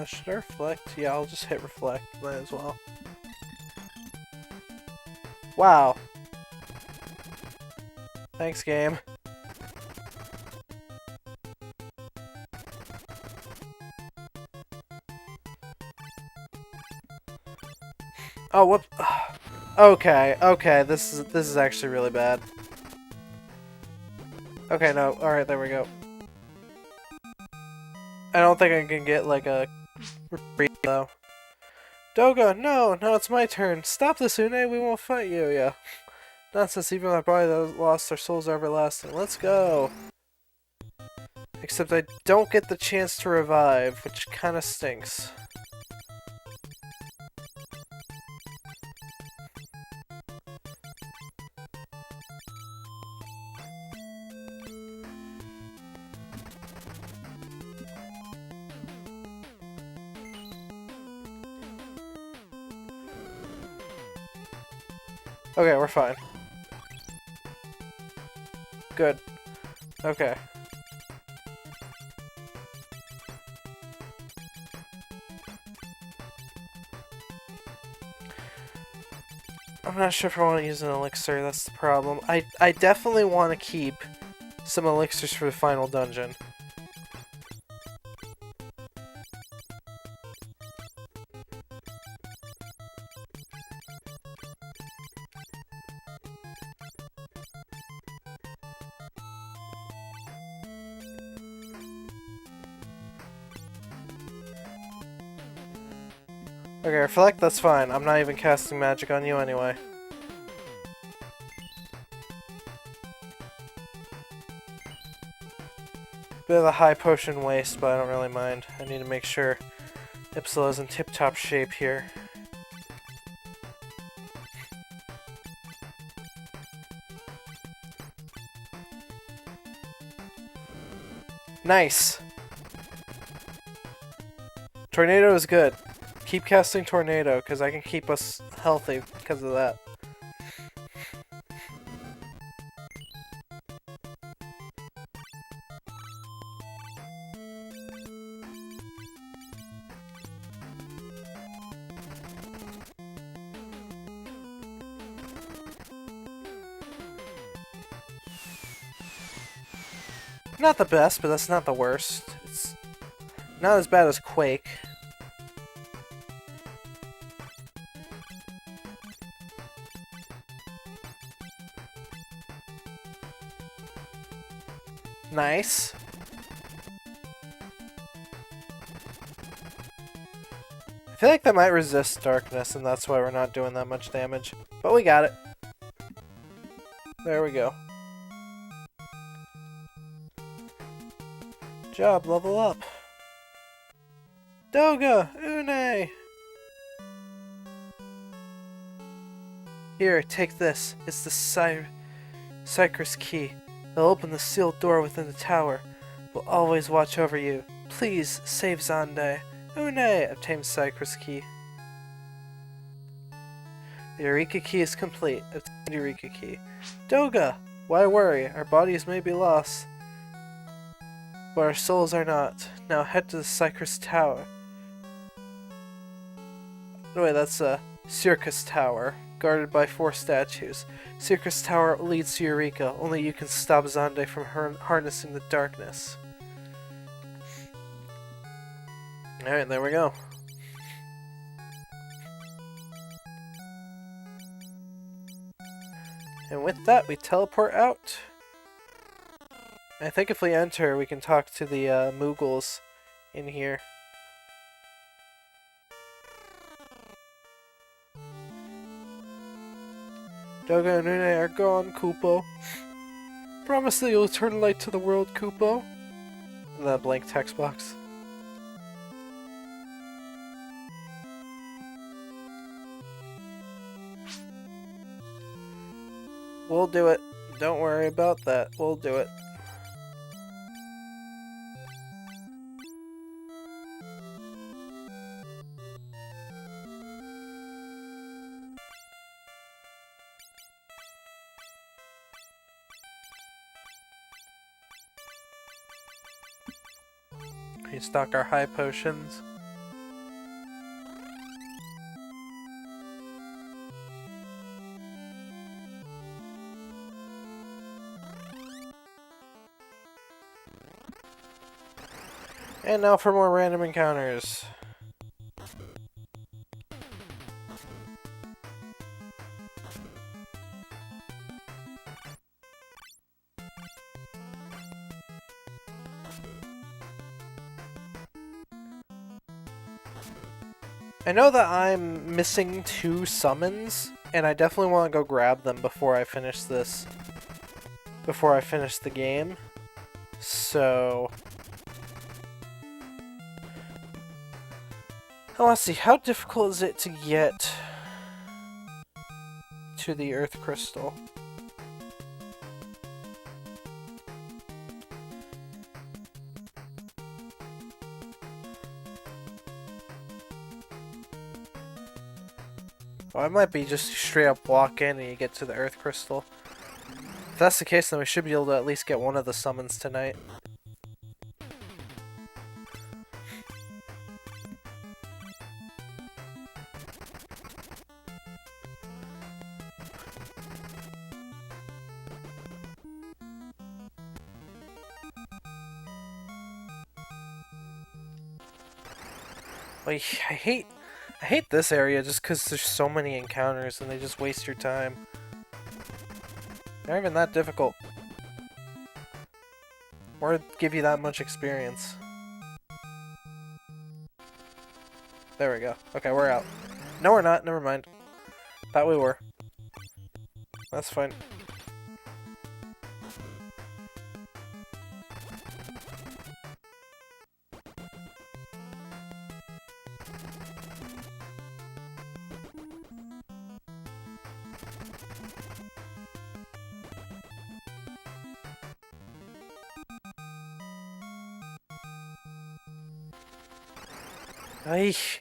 Should I reflect? Yeah, I'll just hit reflect. Might as well. Wow. Thanks, game. Oh, whoop. Okay, okay, this is actually really bad. Okay, no, alright, there we go. I don't think I can get, like, a reprieve, though. Doga, no, now it's my turn. Stop this, Une, we won't fight you, yeah. Nonsense, even my body that lost their souls are everlasting. Let's go. Except I don't get the chance to revive, which kinda stinks. Okay, we're fine. Good. Okay. I'm not sure if I want to use an elixir, that's the problem. I definitely want to keep some elixirs for the final dungeon. Okay, reflect, that's fine. I'm not even casting magic on you anyway. Bit of a high potion waste, but I don't really mind. I need to make sure Ipsila's in tip-top shape here. Nice! Tornado is good. Keep casting Tornado, because I can keep us healthy because of that. Not the best, but that's not the worst. It's not as bad as Quake. Nice. I feel like that might resist darkness, and that's why we're not doing that much damage. But we got it. There we go. Job, level up. Doga! Une! Here, take this. It's the Cypress key. It'll open the sealed door within the tower. We'll always watch over you. Please, save Zande. Une! Obtain Cypress key. The Eureka key is complete. Obtain the Eureka key. Doga! Why worry? Our bodies may be lost, but our souls are not. Now head to the Cypress Tower. No, wait, that's a Circus Tower, guarded by 4 statues. Circus Tower leads to Eureka. Only you can stop Zande from harnessing the darkness. Alright, there we go. And with that, we teleport out. I think if we enter, we can talk to the Moogles in here. Doga and Une are gone, Kupo. Promise that you'll turn light to the world, Kupo. In that blank text box. We'll do it. Don't worry about that. We'll do it. Restock our high potions. And now for more random encounters. I know that I'm missing 2 summons, and I definitely want to go grab them before I finish this. Before I finish the game. So I want to see, how difficult is it to get to the Earth Crystal? Oh, I might be just straight up walk in and you get to the Earth Crystal. If that's the case, then we should be able to at least get one of the summons tonight. Like, I hate this area just because there's so many encounters and they just waste your time. They're not even that difficult. Or give you that much experience. There we go. Okay, we're out. No, we're not. Never mind. Thought we were. That's fine. Eesh.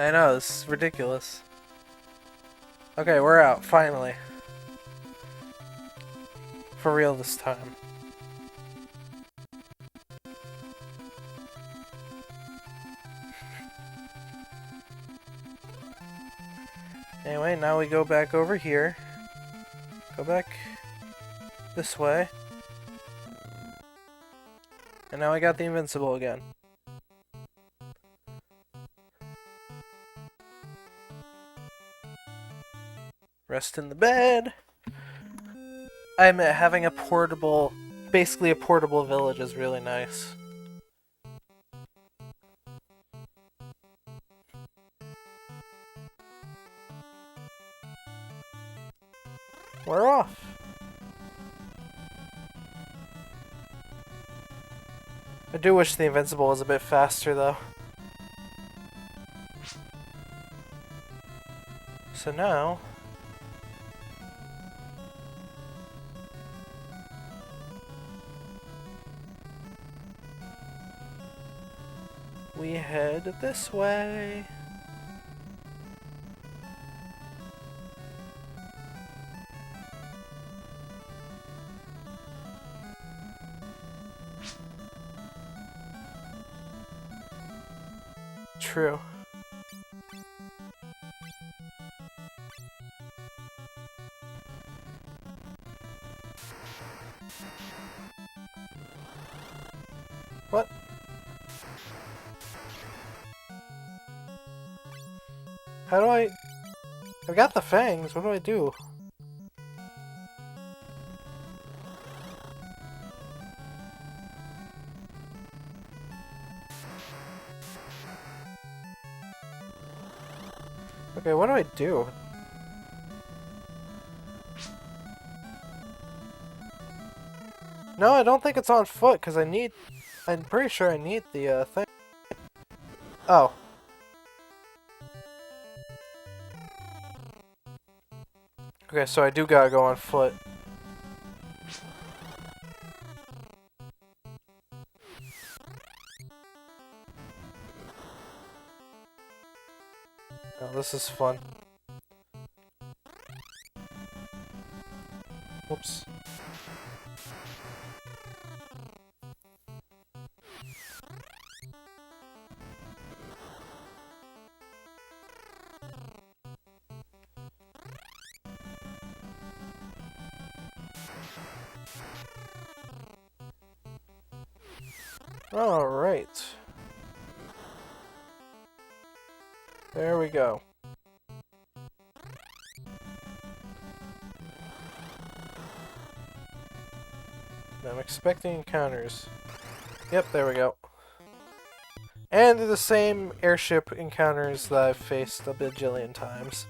I know, this is ridiculous. Okay, we're out, finally. For real this time. Anyway, now we go back over here. Go back this way. And now I got the invincible again. Rest in the bed. I admit, having a portable, basically a portable village is really nice. We're off. I do wish the invincible was a bit faster though. So now we head this way. True. What? How do I got the fangs, what do I do? Okay, what do I do? No, I don't think it's on foot, because I'm pretty sure I need the thing. Oh. Okay, so I do gotta go on foot. Oh, this is fun. Whoops. Alright. There we go. I'm expecting encounters. Yep, there we go. And the same airship encounters that I've faced a bajillion times.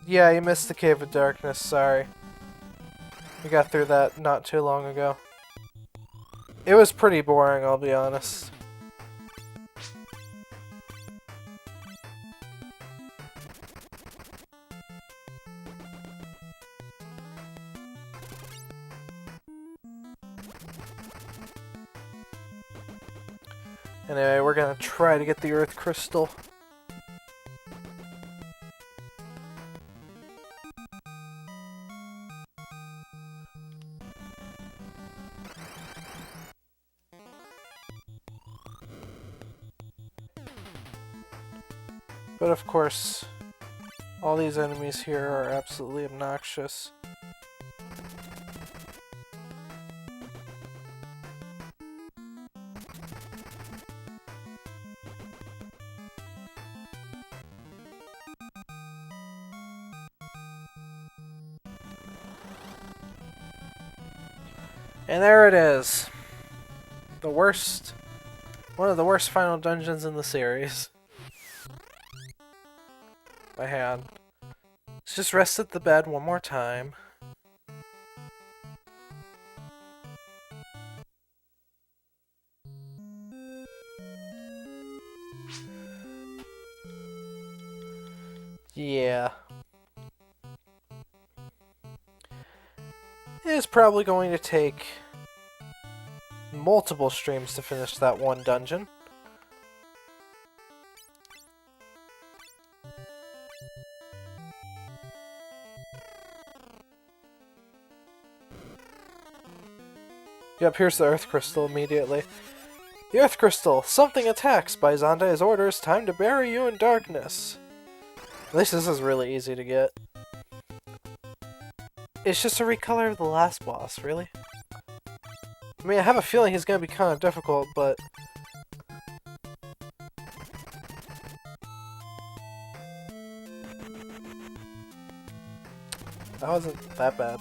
Yeah, you missed the Cave of Darkness, sorry. We got through that not too long ago. It was pretty boring, I'll be honest. Anyway, we're gonna try to get the Earth Crystal. But of course, all these enemies here are absolutely obnoxious. And there it is. The worst, one of the worst final dungeons in the series. My hand. Let's just rest at the bed one more time. Yeah. It is probably going to take multiple streams to finish that one dungeon. Yep, here's the Earth Crystal immediately. The Earth Crystal! Something attacks! By Zandai's orders, time to bury you in darkness! At least this is really easy to get. It's just a recolor of the last boss, really? I mean, I have a feeling he's gonna be kind of difficult, but... that wasn't that bad.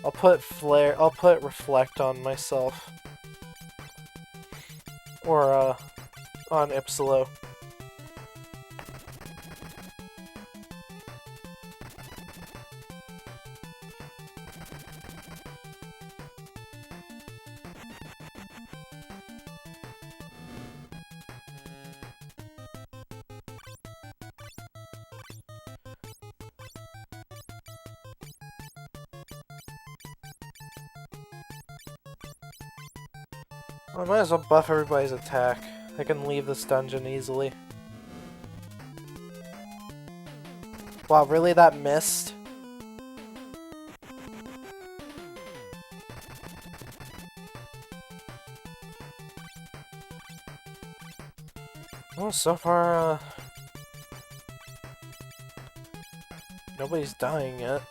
I'll put Reflect on myself. Or, on Ipsilo. I might as well buff everybody's attack. I can leave this dungeon easily. Wow, really? That missed? Well, so far, nobody's dying yet.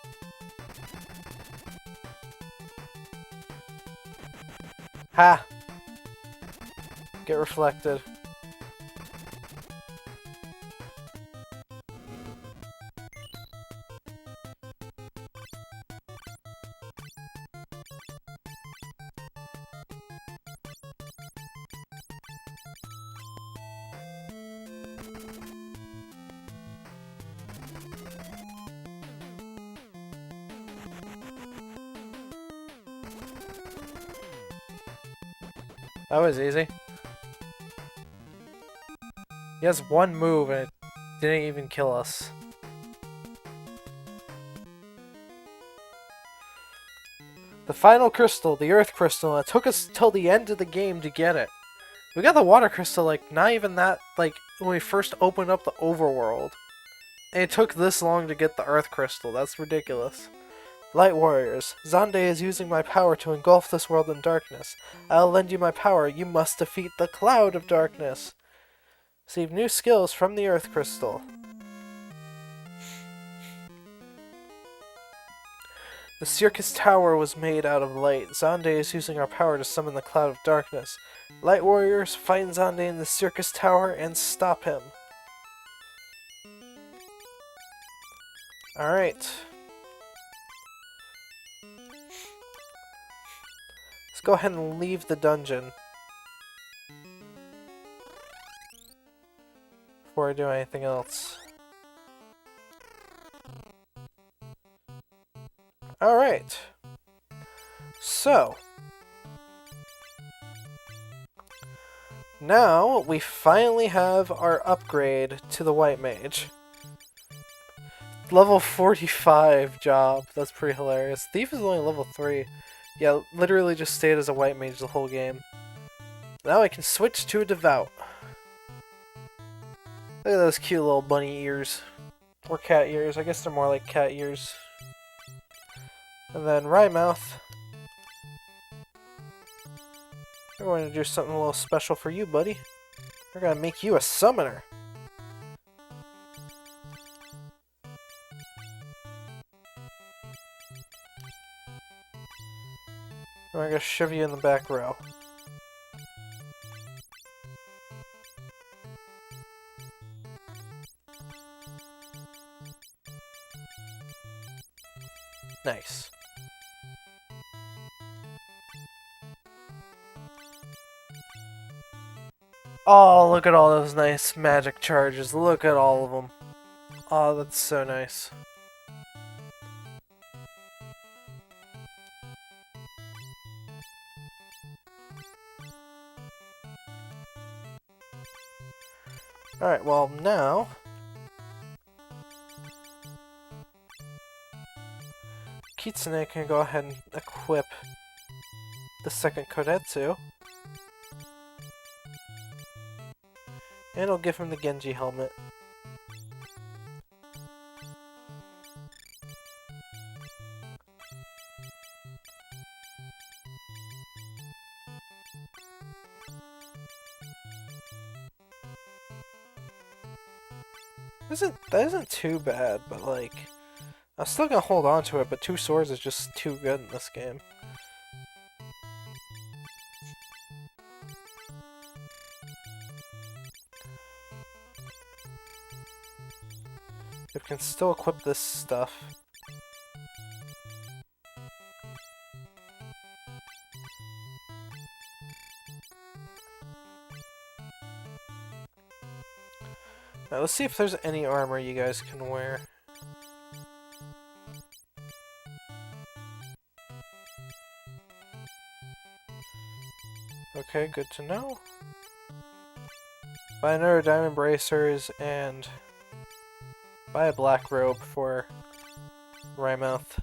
Ha! Get reflected. That was easy. He has one move and it didn't even kill us. The final crystal, the Earth Crystal, and it took us till the end of the game to get it. We got the Water Crystal, like, not even that, like, when we first opened up the overworld. And it took this long to get the Earth Crystal. That's ridiculous. Light Warriors, Xande is using my power to engulf this world in darkness. I'll lend you my power. You must defeat the Cloud of Darkness. Receive new skills from the Earth Crystal. The Circus Tower was made out of light. Xande is using our power to summon the Cloud of Darkness. Light Warriors, find Xande in the Circus Tower and stop him. Alright. Let's go ahead and leave the dungeon before I do anything else. Alright. So. Now we finally have our upgrade to the White Mage. Level 45 job. That's pretty hilarious. Thief is only level 3. Yeah, literally just stayed as a White Mage the whole game. Now I can switch to a Devout. Look at those cute little bunny ears. Or cat ears. I guess they're more like cat ears. And then Wrymouth. We're going to do something a little special for you, buddy. We're going to make you a summoner. We're going to shove you in the back row. Nice. Oh, look at all those nice magic charges. Look at all of them. Oh, that's so nice. Alright, well, now Kitsune can go ahead and equip the second Kodetsu. And it'll give him the Genji helmet. That isn't too bad, but like, I'm still gonna hold on to it, but 2 swords is just too good in this game. We can still equip this stuff. Now, let's see if there's any armor you guys can wear. Okay, good to know. Buy another diamond bracers and buy a black robe for Wrymouth.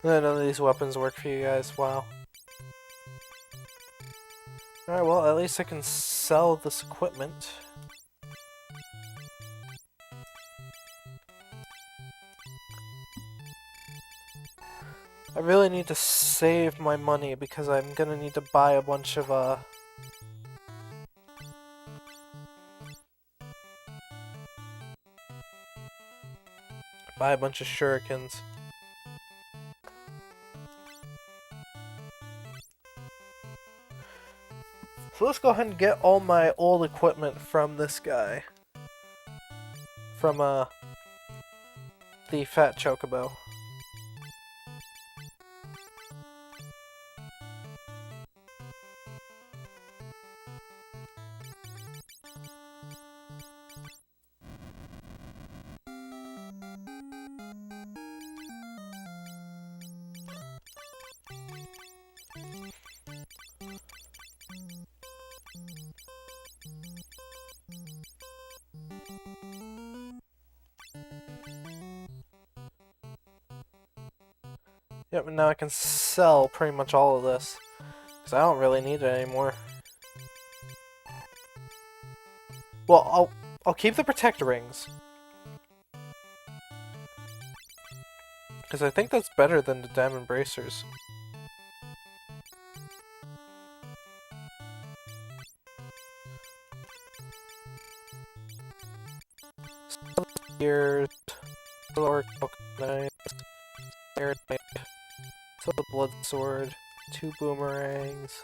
None of these weapons work for you guys, wow. Alright, well, at least I can sell this equipment. I really need to save my money because I'm gonna need to buy a bunch of, shurikens. So let's go ahead and get all my old equipment from this guy. From the fat chocobo. Yep, and now I can sell pretty much all of this. Because I don't really need it anymore. Well, I'll keep the protect rings. Because I think that's better than the diamond bracers. Spears, or coconut, air knife, the blood sword, 2 boomerangs.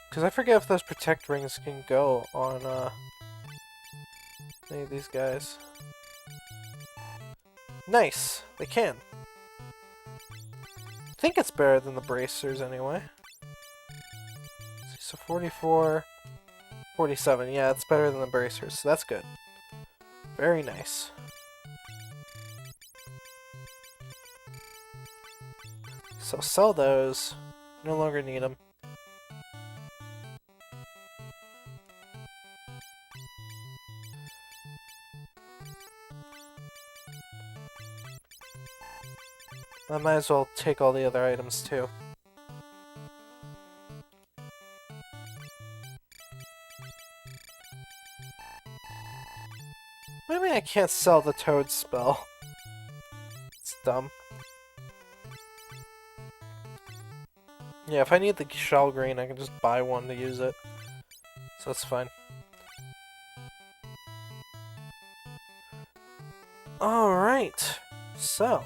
Because I forget if those protect rings can go on any of these guys. Nice! They can. I think it's better than the bracers anyway. So 44, 47. Yeah, it's better than the bracers, so that's good. Very nice. So sell those. No longer need them. I might as well take all the other items too. Maybe I can't sell the toad spell. It's dumb. Yeah, if I need the shell green, I can just buy one to use it. So that's fine. Alright, so.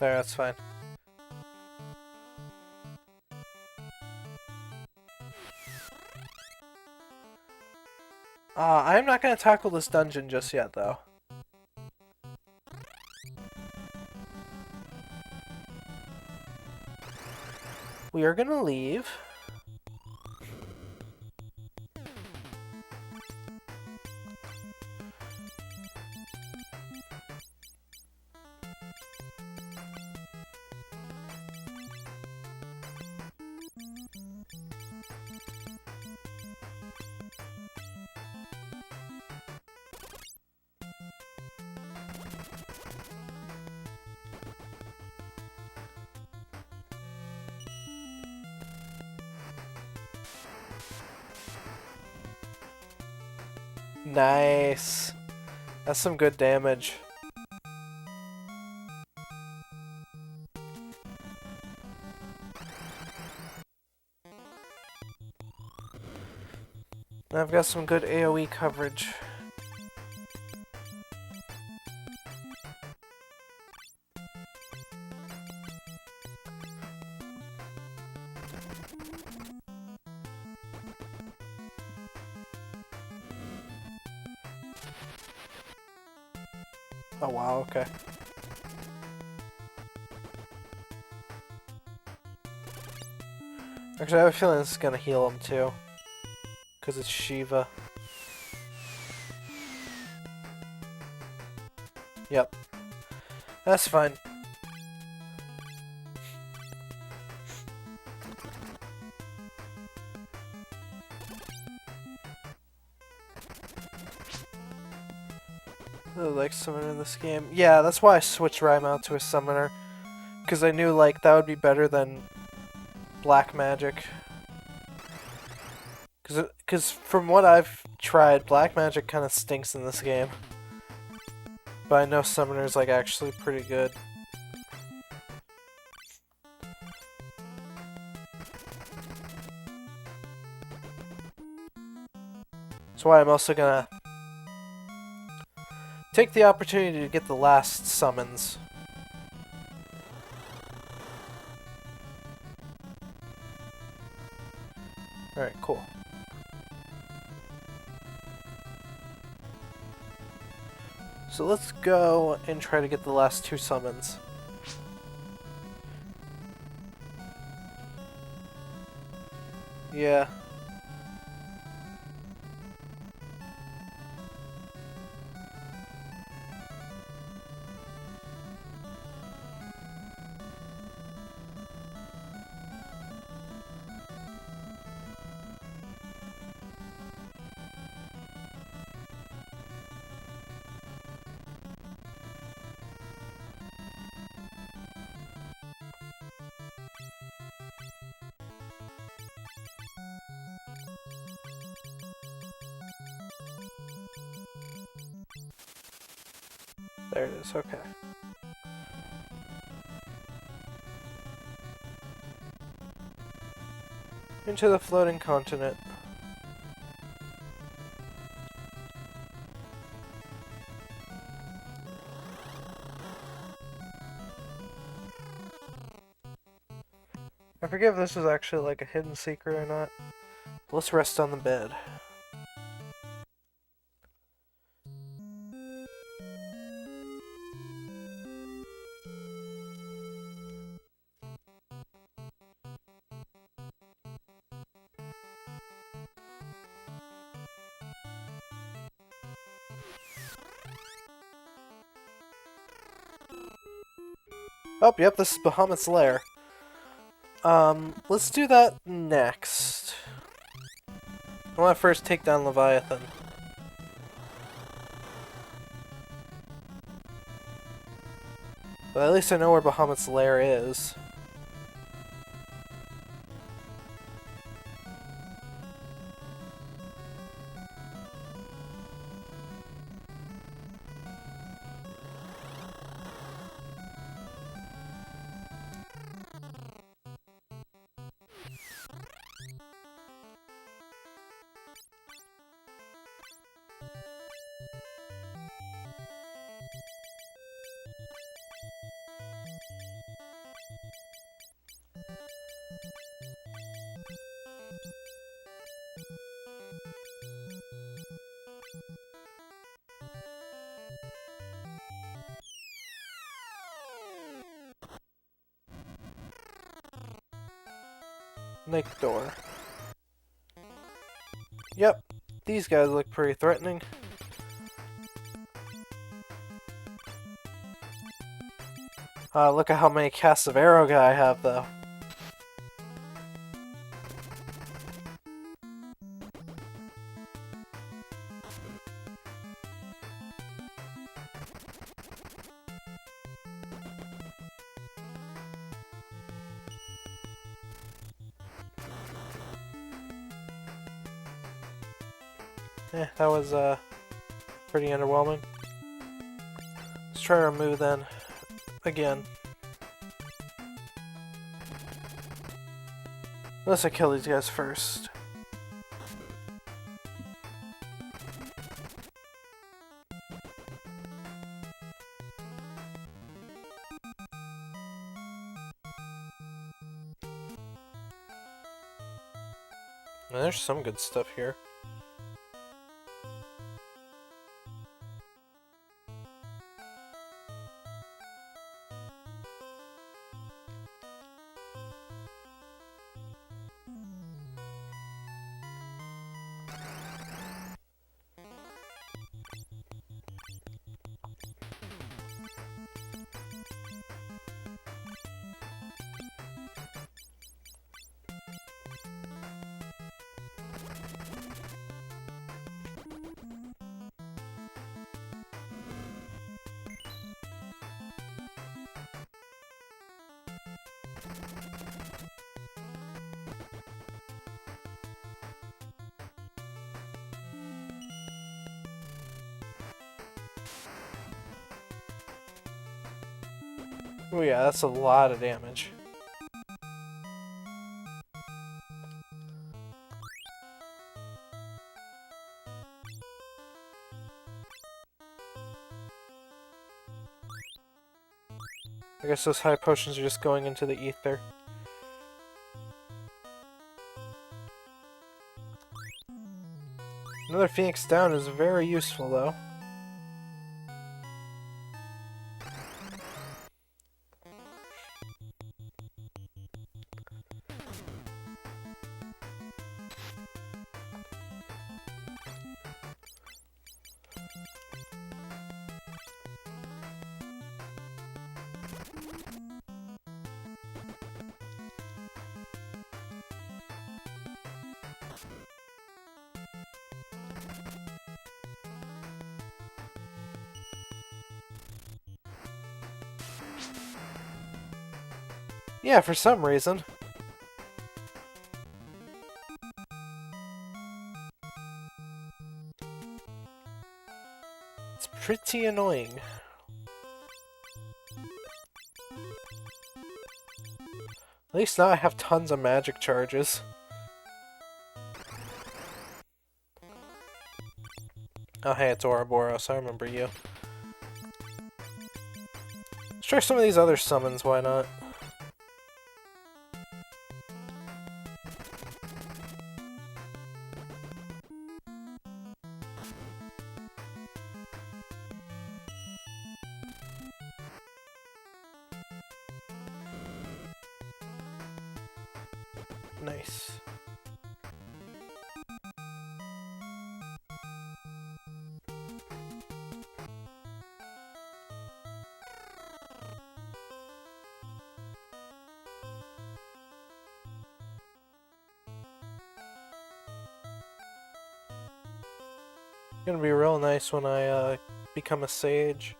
There, that's fine. I'm not going to tackle this dungeon just yet, though. We are going to leave. Nice. That's some good damage. I've got some good AoE coverage. Oh wow, okay. Actually, I have a feeling this is gonna heal him too. Because it's Shiva. Yep. That's fine. I like summoner in this game. Yeah, that's why I switched Rhyme out to a summoner. Because I knew, like, that would be better than black magic. Because from what I've tried, black magic kind of stinks in this game. But I know Summoner's, like, actually pretty good. That's why I'm also gonna take the opportunity to get the last summons. Alright, cool. So let's go and try to get the last 2 summons. Yeah. There it is, okay. Into the floating continent. I forget if this is actually like a hidden secret or not. Let's rest on the bed. Oh, yep, this is Bahamut's lair. Let's do that next. I want to first take down Leviathan. But at least I know where Bahamut's lair is. Make door. Yep, these guys look pretty threatening. Look at how many casts of arrow guy I have, though. That was, pretty underwhelming. Let's try to remove then. Again. Unless I kill these guys first. Well, there's some good stuff here. Oh yeah, that's a lot of damage. I guess those high potions are just going into the ether. Another Phoenix down is very useful though. Yeah, for some reason. It's pretty annoying. At least now I have tons of magic charges. Oh hey, it's Ouroboros, I remember you. Let's try some of these other summons, why not? Nice. Gonna be real nice when I become a sage.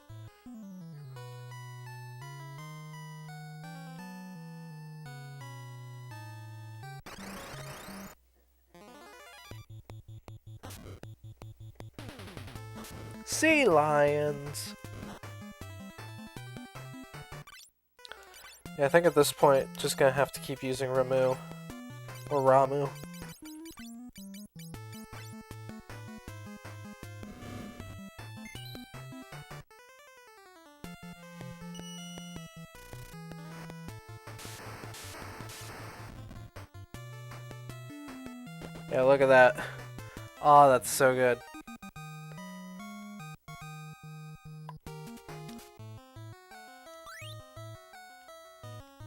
Sea lions! Yeah, I think at this point, just gonna have to keep using Ramu. Or Ramu. Yeah, look at that. Oh, that's so good.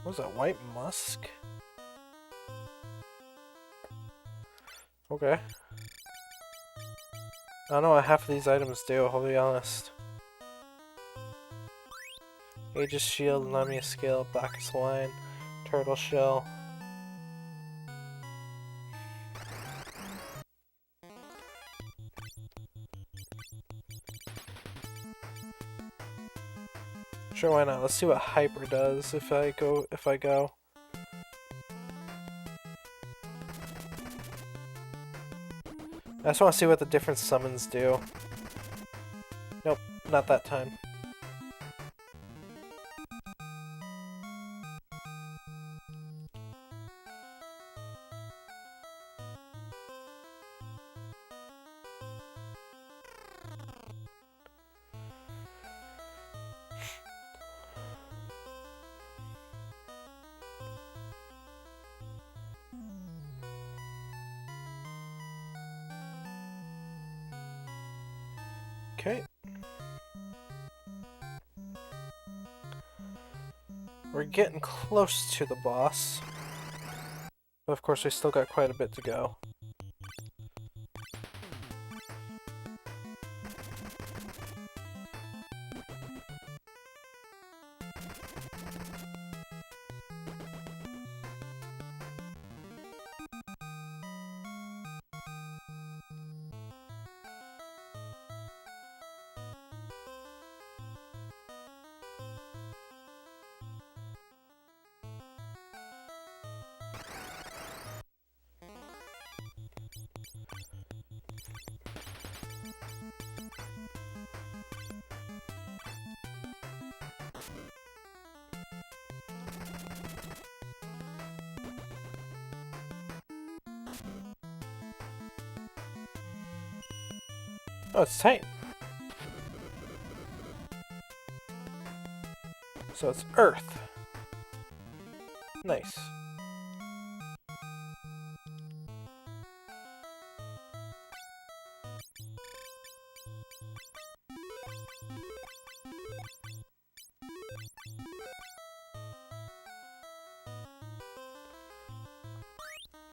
What was that, white musk? Okay. I don't know what half of these items do, I'll be honest. Aegis Shield, Lamia Scale, Black Swine, Turtle Shell. Sure, why not? Let's see what Hyper does if I go. I just want to see what the different summons do. Nope, not that time. Okay. We're getting close to the boss. But of course we still got quite a bit to go. Oh, it's Titan. So it's Earth. Nice.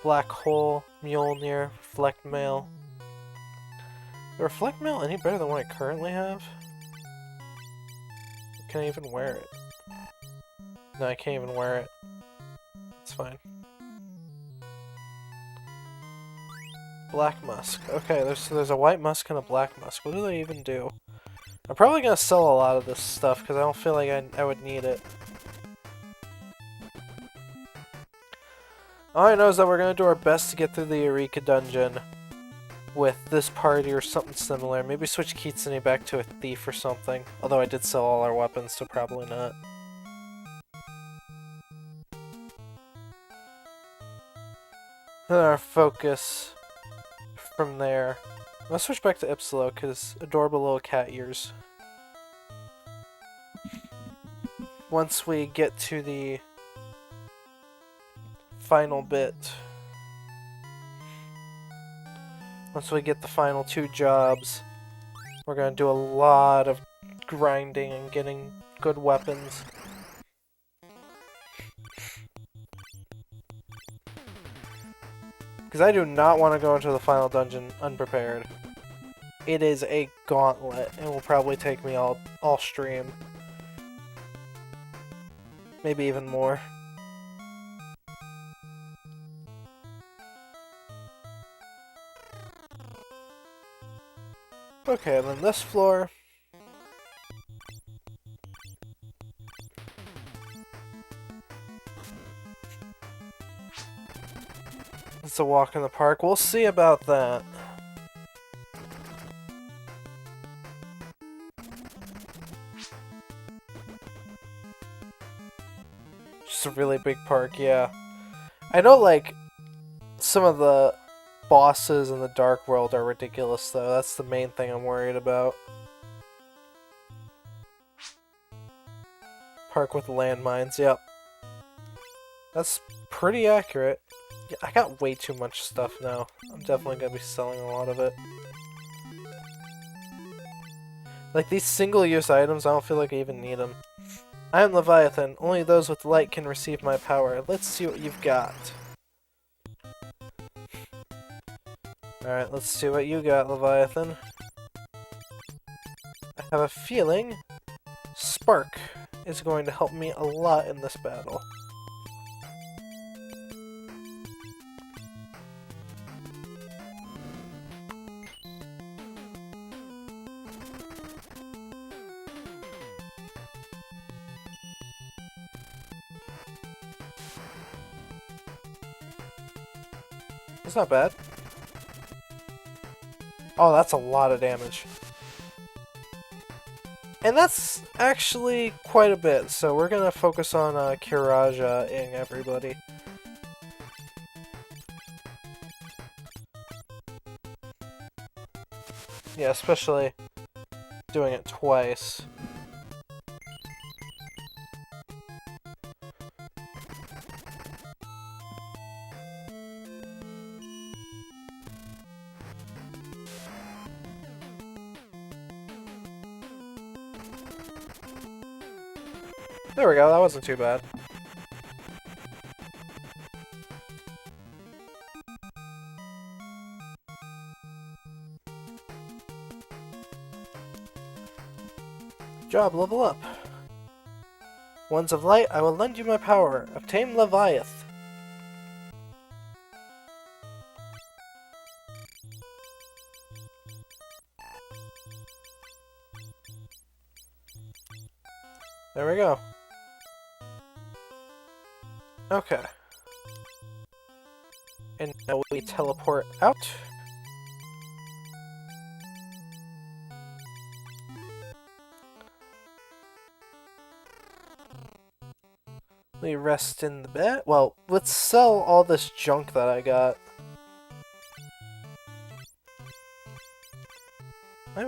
Black Hole, Mjolnir, Reflect Mail. The Reflect Mail any better than what I currently have? Can I even wear it? No, I can't even wear it. It's fine. Black Musk. Okay, there's a white musk and a black musk. What do they even do? I'm probably gonna sell a lot of this stuff because I don't feel like I would need it. All I know is that we're gonna do our best to get through the Eureka dungeon with this party or something similar. Maybe switch Kitsune back to a thief or something. Although I did sell all our weapons, so probably not. Then our focus from there. Let's switch back to Ypsilo because adorable little cat ears. Once we get to the final bit. Once we get the final 2 jobs, we're gonna do a lot of grinding and getting good weapons. Because I do not want to go into the final dungeon unprepared. It is a gauntlet and will probably take me all stream. Maybe even more. Okay, and then this floor. It's a walk in the park. We'll see about that. Just a really big park, yeah. I know, like, some of the bosses in the Dark World are ridiculous, though. That's the main thing I'm worried about. Park with landmines, yep. That's pretty accurate. Yeah, I got way too much stuff now. I'm definitely gonna be selling a lot of it. Like, these single-use items, I don't feel like I even need them. I am Leviathan. Only those with light can receive my power. Let's see what you've got. Alright, let's see what you got, Leviathan. I have a feeling Spark is going to help me a lot in this battle. That's not bad. Oh, that's a lot of damage. And that's actually quite a bit, so we're gonna focus on Kiraja-ing everybody. Yeah, especially doing it twice. There we go, that wasn't too bad. Job, level up. Ones of light, I will lend you my power. Obtain Leviath. There we go. Okay. And now we teleport out. We rest in the bed. Well, let's sell all this junk that I got.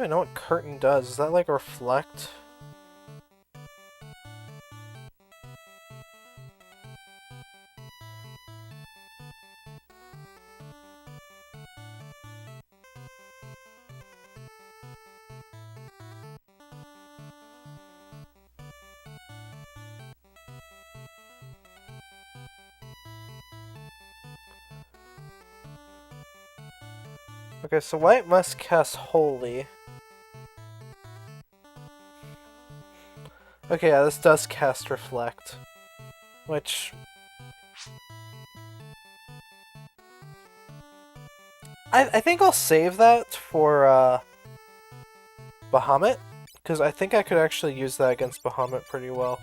even know what curtain does. Does that like reflect? Okay, so white must cast Holy. Okay, yeah, this does cast Reflect. Which... I think I'll save that for, Bahamut. Because I think I could actually use that against Bahamut pretty well.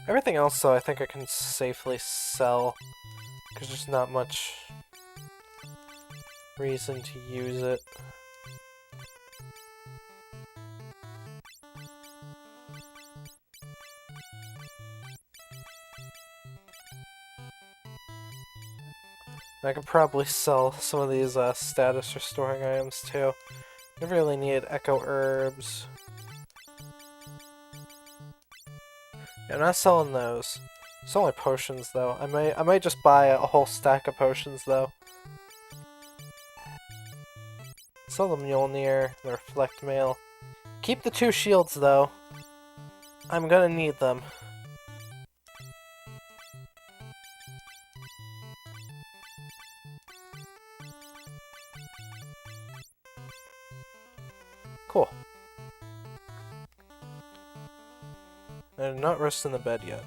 Everything else, though, I think I can safely sell. Because there's not much reason to use it. I could probably sell some of these status restoring items too. I really need Echo Herbs. Yeah, I'm not selling those. It's only potions though. I might just buy a whole stack of potions though. Sell the Mjolnir, the Reflect Mail. Keep the 2 shields though. I'm gonna need them. Cool. I'm not resting in the bed yet.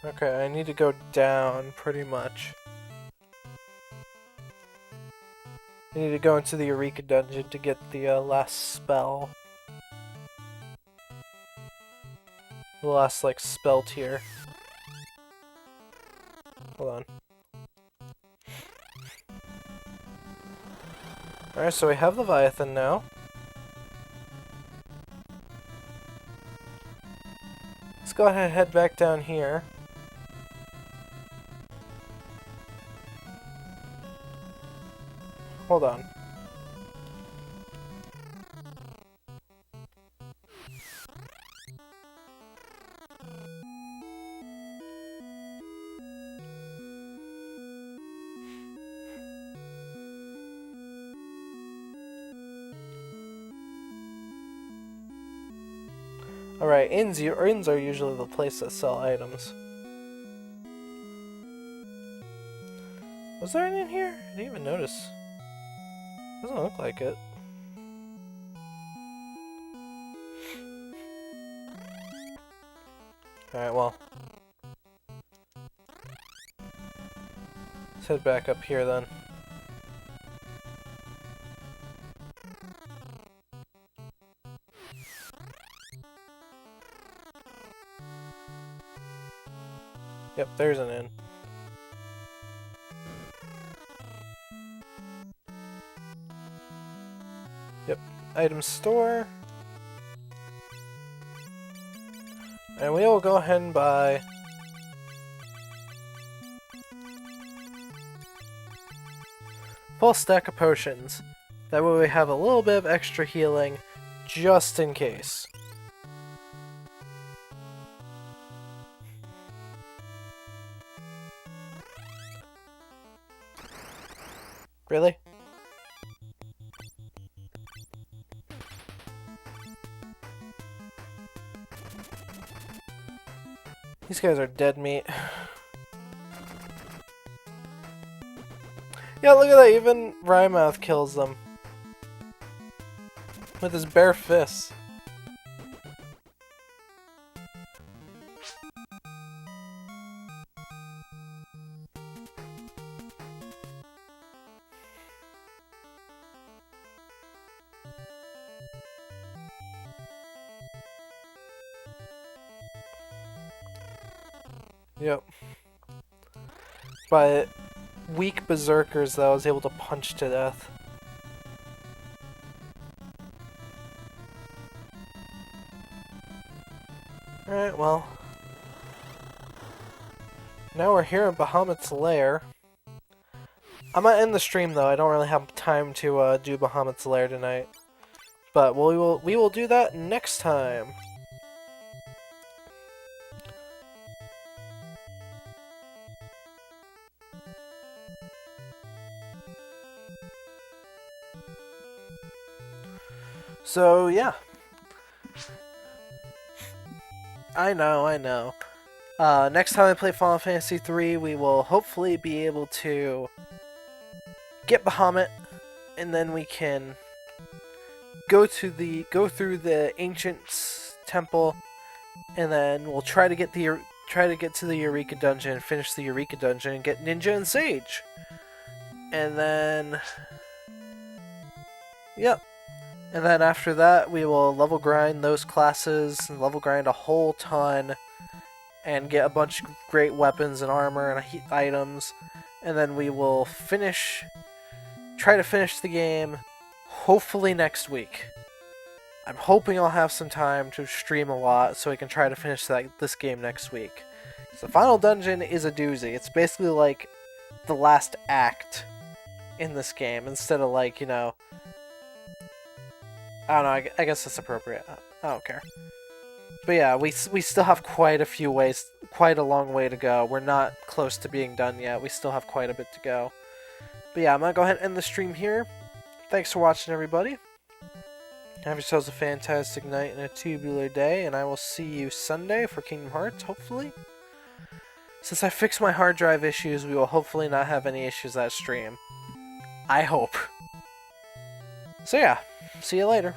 Okay, I need to go down, pretty much. I need to go into the Eureka dungeon to get the last spell. The last, like, spell tier. Hold on. Alright, so we have Leviathan now. Let's go ahead and head back down here. Hold on. Alright, inns are usually the place that sell items. Was there an inn here? I didn't even notice. Doesn't look like it. Alright, well. Let's head back up here then. Yep, there's an inn. Yep, item store. And we will go ahead and buy full stack of potions. That way we have a little bit of extra healing, just in case. Really? These guys are dead meat. Yeah, look at that, even Rymouth kills them. With his bare fists. Yep. But weak berserkers that I was able to punch to death. Alright, well. Now we're here in Bahamut's lair. I might end the stream though. I don't really have time to do Bahamut's lair tonight. But we will do that next time. So yeah. I know. Next time I play Final Fantasy III, we will hopefully be able to get Bahamut, and then we can go through the Ancient's temple, and then we'll try to get to the Eureka dungeon, finish the Eureka dungeon, and get Ninja and Sage. And then, yep. And then after that, we will level grind those classes, and level grind a whole ton, and get a bunch of great weapons and armor and items. And then we will try to finish the game, hopefully next week. I'm hoping I'll have some time to stream a lot, so I can try to finish this game next week. So the final dungeon is a doozy. It's basically like the last act in this game, instead of like, you know, I don't know, I guess it's appropriate. I don't care. But yeah, we still have quite a long way to go. We're not close to being done yet. We still have quite a bit to go. But yeah, I'm gonna go ahead and end the stream here. Thanks for watching, everybody. Have yourselves a fantastic night and a tubular day, and I will see you Sunday for Kingdom Hearts, hopefully. Since I fixed my hard drive issues, we will hopefully not have any issues that stream. I hope. So yeah, see you later.